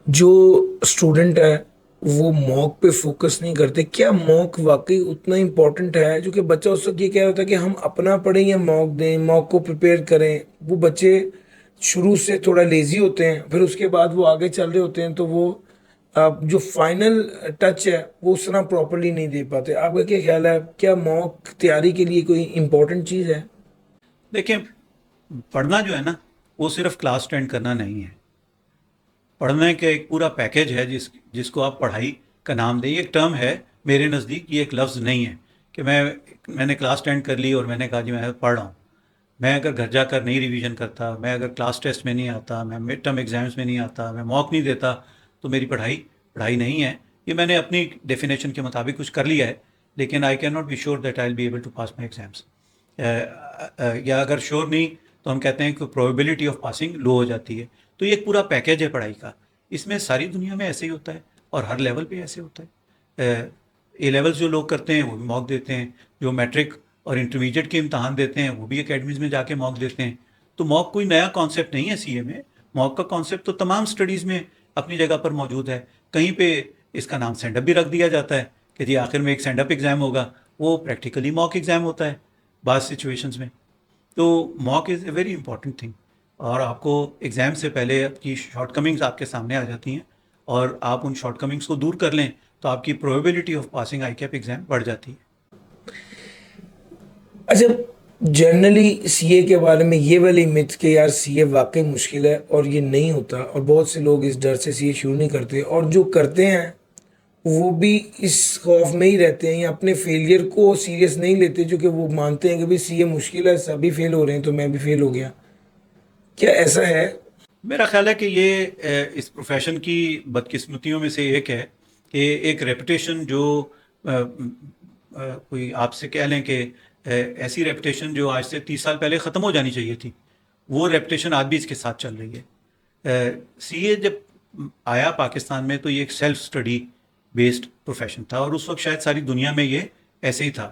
जो स्टूडेंट है वो मॉक पे फोकस नहीं करते। क्या मॉक वाकई उतना इम्पोर्टेंट है? जो कि बच्चा उस वक्त ये कह रहा होता है कि हम अपना पढ़ें या मॉक दें, मॉक को प्रिपेयर करें। वो बच्चे शुरू से थोड़ा लेजी होते हैं, फिर उसके बाद वो आगे चल रहे होते हैं तो वो जो फाइनल टच है वो उस तरह प्रॉपरली नहीं दे पाते। आपका क्या ख्याल है? क्या मॉक तैयारी के लिए कोई इम्पोर्टेंट चीज़ है? देखिए, पढ़ना जो है ना, वो सिर्फ क्लास अटेंड करना नहीं है। पढ़ने का एक पूरा पैकेज है जिसको आप पढ़ाई का नाम दें। ये एक टर्म है मेरे नज़दीक, ये एक लफ्ज़ नहीं है कि मैंने क्लास अटेंड कर ली और मैंने कहा जी मैं पढ़ रहा हूँ। मैं अगर घर जाकर नहीं रिवीजन करता, मैं अगर क्लास टेस्ट में नहीं आता, मैं मिड टर्म एग्ज़ाम्स में नहीं आता, मैं मॉक नहीं देता, तो मेरी पढ़ाई पढ़ाई नहीं है। ये मैंने अपनी डेफिनेशन के मुताबिक कुछ कर लिया है, लेकिन I can not be sure that I will be able to pass my exams. या अगर श्योर नहीं तो हम कहते हैं कि प्रोबेबिलिटी ऑफ पासिंग लो हो जाती है। तो ये एक पूरा पैकेज है पढ़ाई का। इसमें सारी दुनिया में ऐसे ही होता है और हर लेवल पे ऐसे होता है। ए लेवल्स जो लोग करते हैं वो भी मॉक देते हैं, जो मैट्रिक और इंटरमीडिएट के इम्तहान देते हैं वो भी एकेडमीज़ में जाके मॉक देते हैं। तो मॉक कोई नया कॉन्सेप्ट नहीं है सीए में। मॉक का कॉन्सेप्ट तो तमाम स्टडीज़ में अपनी जगह पर मौजूद है। कहीं पे इसका नाम सेंडअप भी रख दिया जाता है कि जी आखिर में एक सेंडअप एग्ज़ाम होगा, वो प्रैक्टिकली मॉक एग्ज़ाम होता है बाज़ सिचुएशंस में। तो mock is a very important thing, और आपको एग्ज़ाम से पहले आपकी शॉर्टकमिंग्स आपके सामने आ जाती हैं और आप उन शॉर्टकमिंग्स को दूर कर लें तो आपकी प्रोबेबिलिटी ऑफ पासिंग आईकैप एग्ज़ाम बढ़ जाती है। अच्छा, जनरली सीए के बारे में ये वाली मिथ कि यार सीए वाकई मुश्किल है और ये नहीं होता, और बहुत से लोग इस डर से सीए शुरू नहीं करते, और जो करते हैं वो भी इस खौफ में ही रहते हैं या अपने फेलियर को सीरियस नहीं लेते, जो कि वो मानते हैं कि भाई सीए मुश्किल है, सभी फेल हो रहे हैं तो मैं भी फेल हो गया। क्या ऐसा है? मेरा ख्याल है कि ये इस प्रोफेशन की बदकिस्मतियों में से एक है कि एक रेपुटेशन जो कोई आपसे कह लें कि ऐसी रेपुटेशन जो आज से 30 साल पहले ख़त्म हो जानी चाहिए थी, वो रेपुटेशन आज भी इसके साथ चल रही है। सीए जब आया पाकिस्तान में तो ये एक सेल्फ स्टडी बेस्ड प्रोफेशन था और उस वक्त शायद सारी दुनिया में ये ऐसे ही था।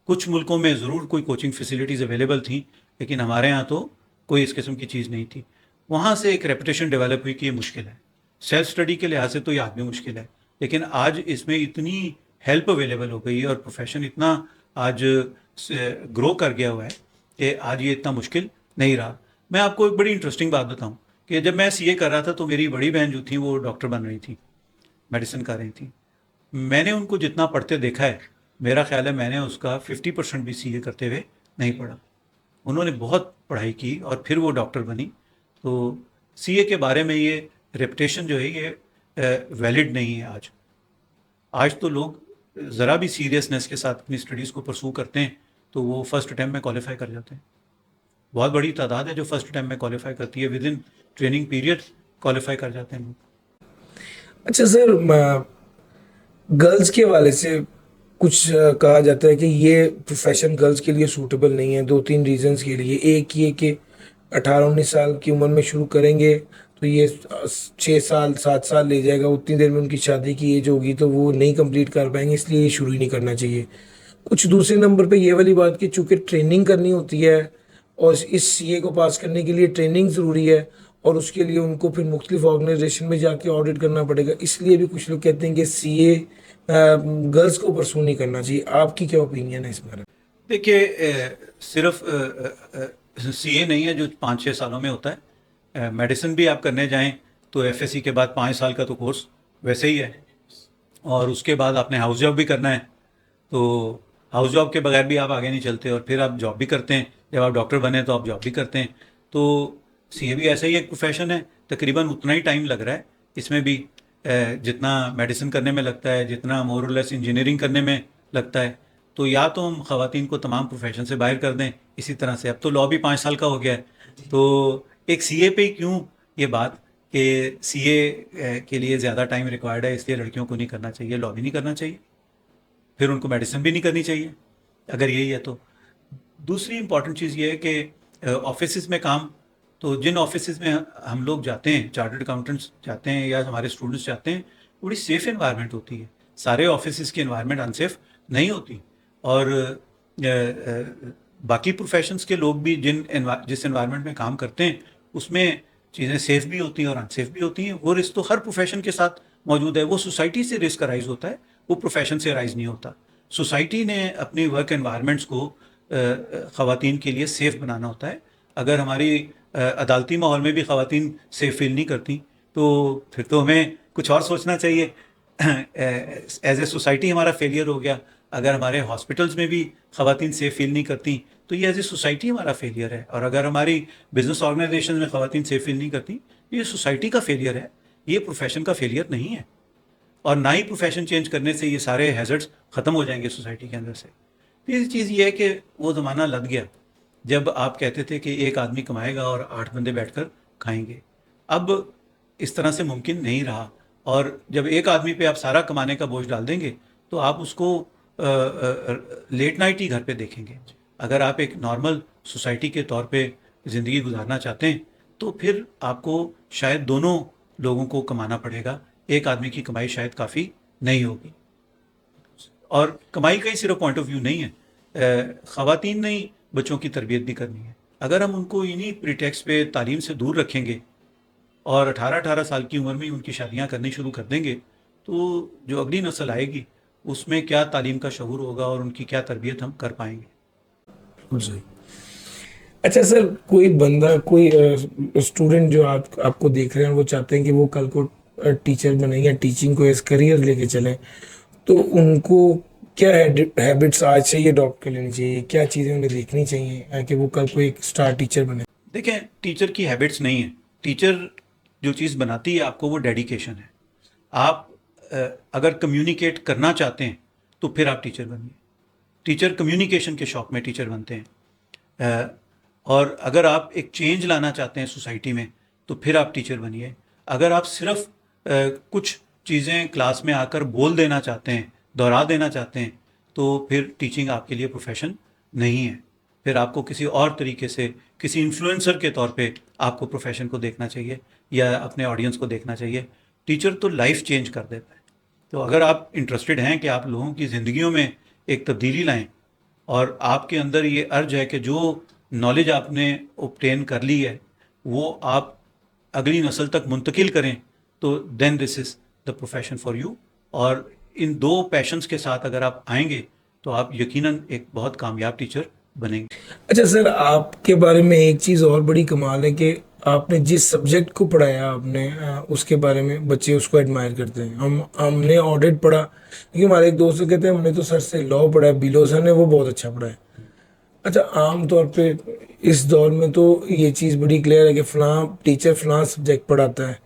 कुछ मुल्कों में ज़रूर कोई कोचिंग फैसिलिटीज़ अवेलेबल थी, लेकिन हमारे यहाँ तो कोई इस किस्म की चीज़ नहीं थी। वहाँ से एक रेपुटेशन डेवलप हुई कि ये मुश्किल है। सेल्फ स्टडी के लिहाज से तो ये आदमी मुश्किल है, लेकिन आज इसमें इतनी हेल्प अवेलेबल हो गई है और प्रोफेशन इतना आज ग्रो कर गया हुआ है कि आज ये इतना मुश्किल नहीं रहा। मैं आपको एक बड़ी इंटरेस्टिंग बात बताऊं कि जब मैं सीए कर रहा था तो मेरी बड़ी बहन जो थी वो डॉक्टर बन रही थी, मेडिसिन कर रही थी। मैंने उनको जितना पढ़ते देखा है, मेरा ख्याल है मैंने उसका 50% भी सीए करते हुए नहीं पढ़ा। उन्होंने बहुत पढ़ाई की और फिर वो डॉक्टर बनी। तो सीए के बारे में ये रेपुटेशन जो है ये वैलिड नहीं है आज। आज तो लोग ज़रा भी सीरियसनेस के साथ अपनी स्टडीज़ को परसू करते हैं तो वो फर्स्ट अटैम्प्ट में क्वालिफाई कर जाते हैं। बहुत बड़ी तादाद है जो फर्स्ट अटैम्प्ट में क्वालिफाई करती है, with in training period qualify कर जाते हैं लोग। अच्छा सर, गर्ल्स के हवाले से कुछ कहा जाता है कि ये प्रोफेशन गर्ल्स के लिए सूटेबल नहीं है, दो तीन रीजंस के लिए। एक ये कि 18-19 साल की उम्र में शुरू करेंगे तो ये 6 साल 7 साल ले जाएगा, उतनी देर में उनकी शादी की एज होगी तो वो नहीं कंप्लीट कर पाएंगे, इसलिए ये शुरू ही नहीं करना चाहिए। कुछ दूसरे नंबर पे ये वाली बात कि चूँकि ट्रेनिंग करनी होती है और इस सीए को पास करने के लिए ट्रेनिंग ज़रूरी है और उसके लिए उनको फिर मुख्तलिफ ऑर्गेनाइजेशन में जाके ऑडिट करना पड़ेगा, इसलिए भी कुछ लोग कहते हैं कि सीए गर्ल्स को परसू नहीं करना चाहिए। आपकी क्या ओपिनियन है इस बारे में? देखिए सिर्फ सीए नहीं है जो 5-6 सालों में होता है। मेडिसिन भी आप करने जाएं तो एफएससी के बाद 5 साल का तो कोर्स वैसे ही है, और उसके बाद आपने हाउस जॉब भी करना है। तो हाउस जॉब के बगैर भी आप आगे नहीं चलते, और फिर आप जॉब भी करते हैं। जब आप डॉक्टर बने तो आप जॉब भी करते हैं। तो सीए भी ऐसा ही एक प्रोफेशन है, तकरीबन उतना ही टाइम लग रहा है इसमें भी जितना मेडिसिन करने में लगता है, जितना मोर और लेस इंजीनियरिंग करने में लगता है। तो या तो हम खवातीन को तमाम प्रोफेशन से बाहर कर दें इसी तरह से। अब तो लॉ भी 5 साल का हो गया है, तो एक सीए पे ही क्यों ये बात कि सीए के लिए ज़्यादा टाइम रिक्वायर्ड है इसलिए लड़कियों को नहीं करना चाहिए, लॉ भी नहीं करना चाहिए, फिर उनको मेडिसिन भी नहीं करनी चाहिए अगर यही है तो। दूसरी इंपॉर्टेंट चीज़ ये है कि ऑफिस में काम, तो जिन ऑफिस में हम लोग जाते हैं, चार्टर्ड अकाउंटेंट्स जाते हैं या हमारे स्टूडेंट्स जाते हैं, बड़ी सेफ एनवायरनमेंट होती है। सारे ऑफिस की एनवायरनमेंट अनसेफ नहीं होती। और बाकी प्रोफेशंस के लोग भी जिस एनवायरनमेंट में काम करते हैं उसमें चीज़ें सेफ भी होती हैं और अनसेफ भी होती हैं। वो रिस्क तो हर प्रोफेशन के साथ मौजूद है। वो सोसाइटी से रिस्क अराइज होता है, वो प्रोफेशन से अराइज नहीं होता। सोसाइटी ने अपनी वर्क एनवायरनमेंट्स को ख़वातीन के लिए सेफ़ बनाना होता है। अगर हमारी अदालती माहौल में भी ख़वातीन सेफ़ फील नहीं करती तो फिर तो हमें कुछ और सोचना चाहिए। एज ए सोसाइटी हमारा फेलियर हो गया। अगर हमारे हॉस्पिटल्स में भी ख़वातीन सेफ़ फील नहीं करती तो ये एज ए सोसाइटी हमारा फेलियर है। और अगर हमारी बिजनेस ऑर्गेनाइजेशन में ख़वातीन सेफ़ फील नहीं करती तो ये सोसाइटी का फेलियर है, ये प्रोफेशन का फेलियर नहीं है। और ना ही प्रोफेशन चेंज करने से ये सारे हैजर्ड्स ख़त्म हो जाएंगे सोसाइटी के अंदर से। तीसरी चीज़ ये है कि वो ज़माना लग गया जब आप कहते थे कि एक आदमी कमाएगा और 8 बंदे बैठकर खाएंगे। अब इस तरह से मुमकिन नहीं रहा। और जब एक आदमी पे आप सारा कमाने का बोझ डाल देंगे तो आप उसको लेट नाइट ही घर पे देखेंगे। अगर आप एक नॉर्मल सोसाइटी के तौर पे ज़िंदगी गुजारना चाहते हैं तो फिर आपको शायद दोनों लोगों को कमाना पड़ेगा। एक आदमी की कमाई शायद काफ़ी नहीं होगी। और कमाई का ही सिर्फ पॉइंट ऑफ व्यू नहीं है, ख़वातीन ने ही बच्चों की तरबियत भी करनी है। अगर हम उनको इन्हीं प्रीटेक्स्ट पे तालीम से दूर रखेंगे और 18-18 साल की उम्र में ही उनकी शादियां करनी शुरू कर देंगे तो जो अगली नस्ल आएगी उसमें क्या तालीम का शऊर होगा और उनकी क्या तरबियत हम कर पाएंगे। बिल्कुल सही। अच्छा सर, कोई बंदा, कोई स्टूडेंट जो आपको देख रहे हैं, वो चाहते हैं कि वो कल को टीचर बने या टीचिंग को एज करियर लेके चलें, तो उनको क्या हैबिट्स आज से ये अडॉप्ट कर लेनी चाहिए? क्या चीज़ें उन्हें देखनी चाहिए कि वो कल को एक स्टार टीचर बने? देखें, टीचर की हैबिट्स नहीं है। टीचर जो चीज़ बनाती है आपको वो डेडिकेशन है। आप अगर कम्युनिकेट करना चाहते हैं तो फिर आप टीचर बनिए। टीचर कम्युनिकेशन के शौक में टीचर बनते हैं। और अगर आप एक चेंज लाना चाहते हैं सोसाइटी में तो फिर आप टीचर बनिए। अगर आप सिर्फ कुछ चीज़ें क्लास में आकर बोल देना चाहते हैं, दोहरा देना चाहते हैं, तो फिर टीचिंग आपके लिए प्रोफेशन नहीं है। फिर आपको किसी और तरीके से, किसी इन्फ्लुएंसर के तौर पे आपको प्रोफेशन को देखना चाहिए या अपने ऑडियंस को देखना चाहिए। टीचर तो लाइफ चेंज कर देता है। तो अगर आप इंटरेस्टेड हैं कि आप लोगों की ज़िंदगियों में एक तब्दीली लाएं और आपके अंदर ये अर्ज है कि जो नॉलेज आपने ऑब्टेन कर ली है वो आप अगली नस्ल तक मुंतकिल करें, तो then this is the profession for you. और इन दो पैशंस के साथ अगर आप आएंगे तो आप यकीनन एक बहुत कामयाब टीचर बनेंगे। अच्छा सर, आपके बारे में एक चीज़ और बड़ी कमाल है कि आपने जिस सब्जेक्ट को पढ़ाया आपने उसके बारे में बच्चे उसको एडमायर करते हैं। हमने ऑडिट पढ़ा, क्योंकि हमारे एक दोस्त कहते हैं हमने तो सर से लॉ पढ़ा है, बिलो सर ने वो बहुत अच्छा पढ़ा है। अच्छा, आम तौर पे इस दौर में तो ये चीज़ बड़ी क्लियर है कि फ़लाँ टीचर फ़लाँ सब्जेक्ट पढ़ाता है,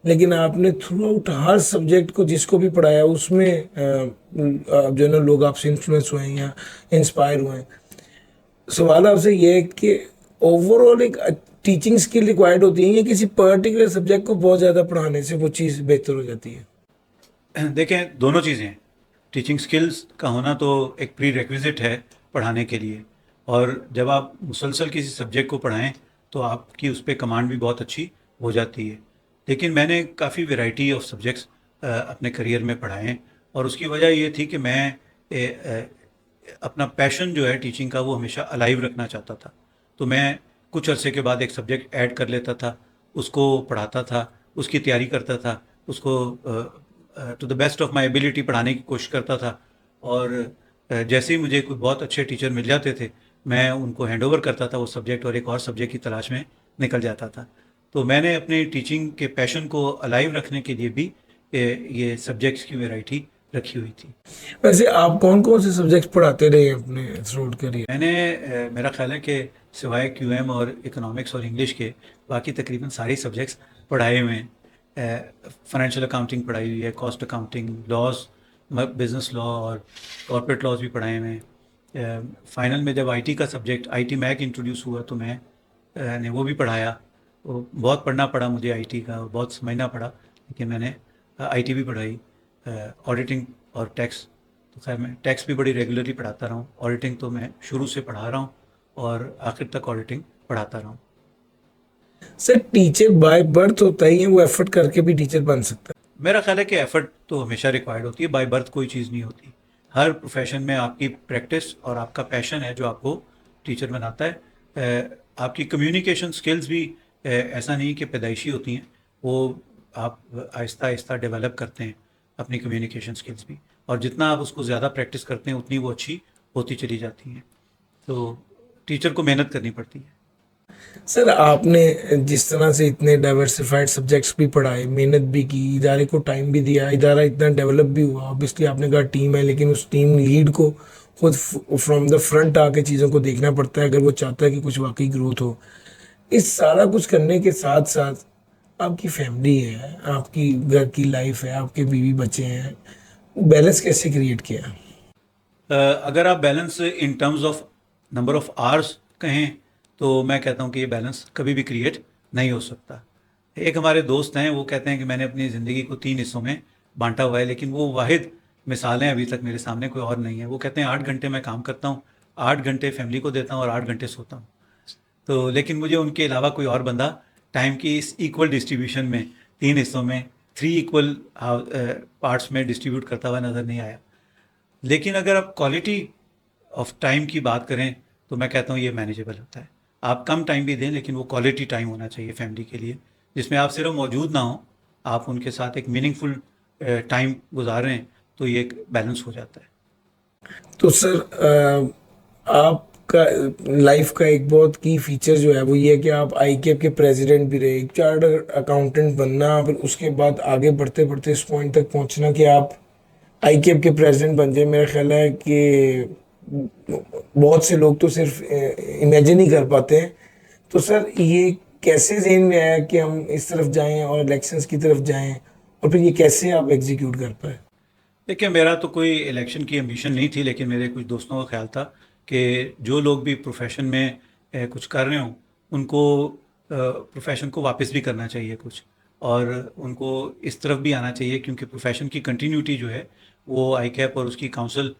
लेकिन आपने थ्रू आउट हर सब्जेक्ट को जिसको भी पढ़ाया उसमें जो है ना लोग आपसे इन्फ्लुएंस हुए हैं या इंस्पायर हुए हैं। सवाल आपसे ये है कि ओवरऑल एक टीचिंग स्किल रिक्वायर्ड होती है या किसी पर्टिकुलर सब्जेक्ट को बहुत ज़्यादा पढ़ाने से वो चीज़ बेहतर हो जाती है? देखें, दोनों चीज़ें हैं। टीचिंग स्किल्स का होना तो एक प्री रेक्विजिट है पढ़ाने के लिए, और जब आप मुसलसल किसी सब्जेक्ट को पढ़ाएं तो आपकी उस पर कमांड भी बहुत अच्छी हो जाती है। लेकिन मैंने काफ़ी वैरायटी ऑफ सब्जेक्ट्स अपने करियर में पढ़ाए हैं, और उसकी वजह ये थी कि मैं अपना पैशन जो है टीचिंग का वो हमेशा अलाइव रखना चाहता था। तो मैं कुछ अरसे के बाद एक सब्जेक्ट ऐड कर लेता था, उसको पढ़ाता था, उसकी तैयारी करता था, उसको to the best of my ability पढ़ाने की कोशिश करता था। और जैसे ही मुझे कोई बहुत अच्छे टीचर मिल जाते थे, मैं उनको हैंडओवर करता था वो सब्जेक्ट और एक और सब्जेक्ट की तलाश में निकल जाता था। तो मैंने अपने टीचिंग के पैशन को अलाइव रखने के लिए भी ये सब्जेक्ट्स की वैरायटी रखी हुई थी। वैसे आप कौन कौन से सब्जेक्ट पढ़ाते रहे अपने थ्रू करियर? मैंने मेरा ख्याल है कि सिवाय क्यूएम और इकोनॉमिक्स और इंग्लिश के बाकी तकरीबन सारे सब्जेक्ट्स पढ़ाए हुए हैं। फाइनेंशियल अकाउंटिंग पढ़ाई हुई है, cost accounting, laws, business law और कॉर्पोरेट लॉज भी पढ़ाए हुए हैं। फाइनल में जब आईटी का सब्जेक्ट आईटी मैक इंट्रोड्यूस हुआ तो ने वो भी पढ़ाया। वो बहुत पढ़ना पड़ा मुझे आईटी का, बहुत समझना पड़ा, लेकिन मैंने आईटी भी पढ़ाई, ऑडिटिंग और टैक्स। तो खैर मैं टैक्स भी बड़ी रेगुलरली पढ़ाता रहा हूँ, ऑडिटिंग तो मैं शुरू से पढ़ा रहा हूँ और आखिर तक ऑडिटिंग पढ़ाता रहा हूँ। सर टीचर बाय बर्थ होता ही है, वो एफर्ट करके भी टीचर बन सकता है? मेरा ख्याल है कि एफर्ट तो हमेशा रिक्वायर्ड होती है, बाय बर्थ कोई चीज़ नहीं होती। हर प्रोफेशन में आपकी प्रैक्टिस और आपका पैशन है जो आपको टीचर बनाता है। आपकी कम्युनिकेशन स्किल्स भी ऐसा नहीं कि पैदाइशी होती हैं, वो आप आहिस्ता आहिस्ता डेवलप करते हैं अपनी कम्युनिकेशन स्किल्स भी, और जितना आप उसको ज़्यादा प्रैक्टिस करते हैं उतनी वो अच्छी होती चली जाती हैं। तो टीचर को मेहनत करनी पड़ती है। सर आपने जिस तरह से इतने डाइवर्सिफाइड सब्जेक्ट्स भी पढ़ाए, मेहनत भी की, इदारे को टाइम भी दिया, इदारा इतना डेवलप भी हुआ, ऑब्वियसली आपने कहा टीम है, लेकिन उस टीम लीड को खुद फ्रॉम द फ्रंट आके चीज़ों को देखना पड़ता है अगर वो चाहता है कि कुछ वाकई ग्रोथ हो। इस सारा कुछ करने के साथ साथ आपकी फैमिली है, आपकी घर की लाइफ है, आपके बीवी बच्चे हैं, बैलेंस कैसे क्रिएट किया? अगर आप balance in terms of number of hours कहें तो मैं कहता हूँ कि ये बैलेंस कभी भी क्रिएट नहीं हो सकता। एक हमारे दोस्त हैं, वो कहते हैं कि मैंने अपनी ज़िंदगी को 3 हिस्सों में बांटा हुआ है, लेकिन वो वाहिद मिसालें अभी तक मेरे सामने कोई और नहीं है। वो कहते हैं 8 घंटे मैं काम करता हूँ, 8 घंटे फैमिली को देता हूँ और 8 घंटे सोता हूँ। तो लेकिन मुझे उनके अलावा कोई और बंदा टाइम की इस इक्वल डिस्ट्रीब्यूशन में 3 हिस्सों में 3 इक्वल पार्ट्स में डिस्ट्रीब्यूट करता हुआ नज़र नहीं आया। लेकिन अगर आप क्वालिटी ऑफ टाइम की बात करें तो मैं कहता हूँ ये मैनेजेबल होता है। आप कम टाइम भी दें, लेकिन वो क्वालिटी टाइम होना चाहिए फैमिली के लिए, जिसमें आप सिर्फ मौजूद ना हो, आप उनके साथ एक मीनिंगफुल टाइम गुजार रहे हैं, तो ये एक बैलेंस हो जाता है। तो सर आपका लाइफ का एक बहुत की फीचर जो है वो ये है कि आप आईकेएफ के प्रेसिडेंट भी रहे, एक चार्टर्ड अकाउंटेंट बनना, फिर उसके बाद आगे बढ़ते बढ़ते इस पॉइंट तक पहुंचना कि आप आईकेएफ के प्रेसिडेंट बन जाए। मेरा ख्याल है कि बहुत से लोग तो सिर्फ इमेजिन ही कर पाते हैं। तो सर ये कैसे ज़हन में आया कि हम इस तरफ जाएं और इलेक्शंस की तरफ जाएं, और फिर ये कैसे आप एग्जीक्यूट कर पाए? देखिए, मेरा तो कोई इलेक्शन की एम्बिशन नहीं थी, लेकिन मेरे कुछ दोस्तों का ख्याल था कि जो लोग भी प्रोफेशन में कुछ कर रहे हों, उनको प्रोफेशन को वापस भी करना चाहिए कुछ, और उनको इस तरफ भी आना चाहिए, क्योंकि प्रोफेशन की कंटिन्यूटी जो है वो आईकैप और उसकी काउंसिल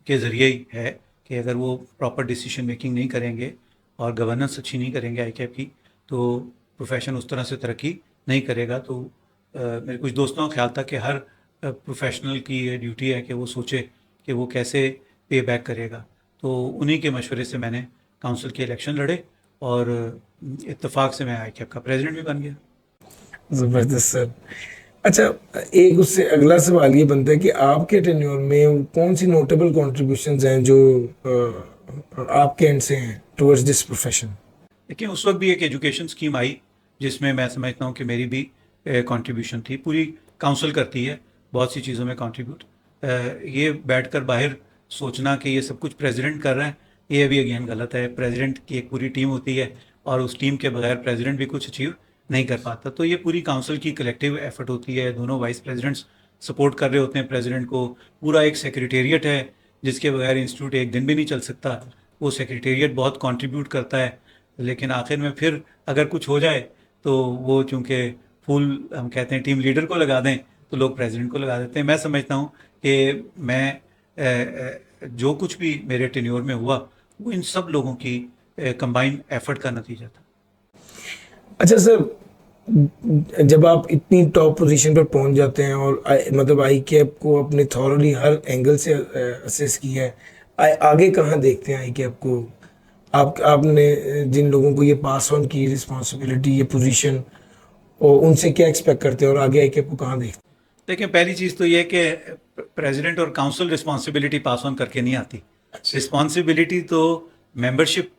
के ज़रिए ही है कि अगर वो प्रॉपर डिसीजन मेकिंग नहीं करेंगे और गवर्नेंस अच्छी नहीं करेंगे आईकैप की, तो प्रोफेशन उस तरह से तरक्की नहीं करेगा। तो मेरे कुछ दोस्तों का ख्याल था कि हर प्रोफेशनल की ये ड्यूटी है कि वो सोचे कि वो कैसे पे बैक करेगा। तो उन्हीं के मशवरे से मैंने काउंसिल के इलेक्शन लड़े और इत्तेफाक से मैं आईकैप का प्रेसिडेंट भी बन गया। ज़बरदस्त सर। अच्छा, एक उससे अगला सवाल ये बनता है कि आपके टेन्योर में कौन सी नोटेबल कॉन्ट्रीब्यूशंस हैं जो आपके एंड से हैं टुवर्ड्स दिस प्रोफेशन? देखिए, उस वक्त भी एक एजुकेशन स्कीम आई जिसमें मैं समझता हूँ कि मेरी भी कंट्रीब्यूशन थी। पूरी काउंसिल करती है बहुत सी चीज़ों में कंट्रीब्यूट। ये बैठकर बाहर सोचना कि ये सब कुछ प्रेसिडेंट कर रहा है, ये भी अगेन गलत है। प्रेसिडेंट की एक पूरी टीम होती है और उस टीम के बगैर प्रेसिडेंट भी कुछ अचीव नहीं कर पाता। तो ये पूरी काउंसिल की कलेक्टिव एफर्ट होती है। दोनों वाइस प्रेसिडेंट्स सपोर्ट कर रहे होते हैं प्रेसिडेंट को। पूरा एक सेक्रेटेरिएट है जिसके बगैर इंस्टीट्यूट एक दिन भी नहीं चल सकता। वो सेक्रेटेरिएट बहुत कंट्रीब्यूट करता है, लेकिन आखिर में फिर अगर कुछ हो जाए तो वो चूँकि फुल हम कहते हैं टीम लीडर को लगा दें तो लोग प्रेसिडेंट को लगा देते हैं। मैं समझता हूँ कि मैं जो कुछ भी मेरे टेन्योर में हुआ वो इन सब लोगों की कंबाइंड एफर्ट का नतीजा था। अच्छा सर, जब आप इतनी टॉप पोजीशन पर पहुंच जाते हैं और मतलब आईकैप को अपने थॉरली हर एंगल से असेस किया है, आगे कहाँ देखते हैं आईकैप को? आपने जिन लोगों को ये पास ऑन की रिस्पॉन्सिबिलिटी, ये पोजीशन, और उनसे क्या एक्सपेक्ट करते हैं और आगे आईकैप को कहाँ देखते हैं? देखिए, पहली चीज़ तो ये है कि प्रेसिडेंट और काउंसिल रिस्पॉन्सिबिलिटी पास ऑन करके नहीं आती। रिस्पॉन्सिबिलिटी तो मेंबरशिप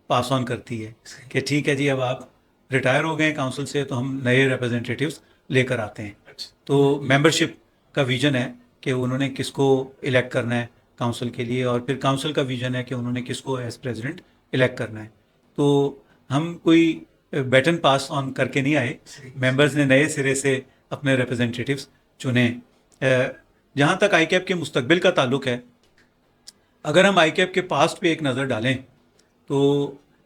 पास ऑन करती है कि ठीक है जी, अब आप रिटायर हो गए काउंसिल से, तो हम नए रिप्रेजेंटेटिव्स लेकर आते हैं। तो मेंबरशिप का विजन है कि उन्होंने किसको इलेक्ट करना है काउंसिल के लिए, और फिर काउंसिल का विजन है कि उन्होंने किसको एज प्रेसिडेंट इलेक्ट करना है। तो हम कोई बैटन पास ऑन करके नहीं आए, मेंबर्स ने नए सिरे से अपने रिप्रेजेंटेटिव्स चुने। जहाँ तक आईकैप के मुस्तकबिल का ताल्लुक है, अगर हम आईकैप के पास्ट पे एक नज़र डालें तो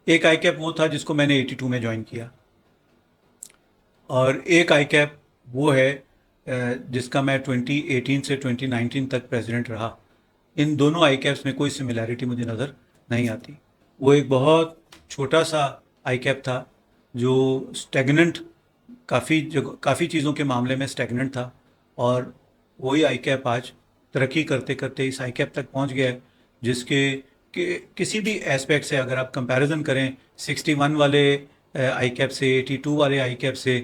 एक आईकैप वो था जिसको मैंने 82 में ज्वाइन किया, और एक आईकैप वो है जिसका मैं 2018 से 2019 तक प्रेसिडेंट रहा। इन दोनों आईकैप्स में कोई सिमिलैरिटी मुझे नज़र नहीं आती। वो एक बहुत छोटा सा आईकैप था जो स्टैग्नेंट, काफ़ी चीज़ों के मामले में स्टैग्नेंट था, और वही आईकैप आज तरक्की करते करते इस आईकैप तक पहुंच गया है जिसके किसी भी एस्पेक्ट से अगर आप कंपैरिजन करें 61 वाले आईकैप से 82 वाले आईकैप से,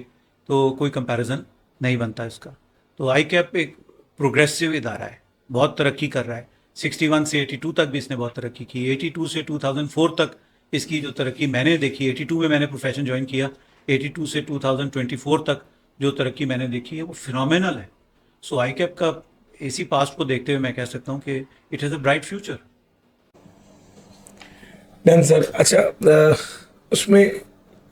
तो कोई कंपैरिजन नहीं बनता इसका। तो आईकैप एक प्रोग्रेसिव इदारा है, बहुत तरक्की कर रहा है। 61 से 82 तक भी इसने बहुत तरक्की की। 82 से 2004 तक इसकी जो तरक्की मैंने देखी, 82 में मैंने प्रोफेशन ज्वाइन किया, 82 से 2024 तक जो तरक्की मैंने देखी है वो फिनोमिनल है। सो आईकैप का इसी पास्ट को देखते हुए मैं कह सकता हूँ कि it has a bright future. Done sir. अच्छा, उसमें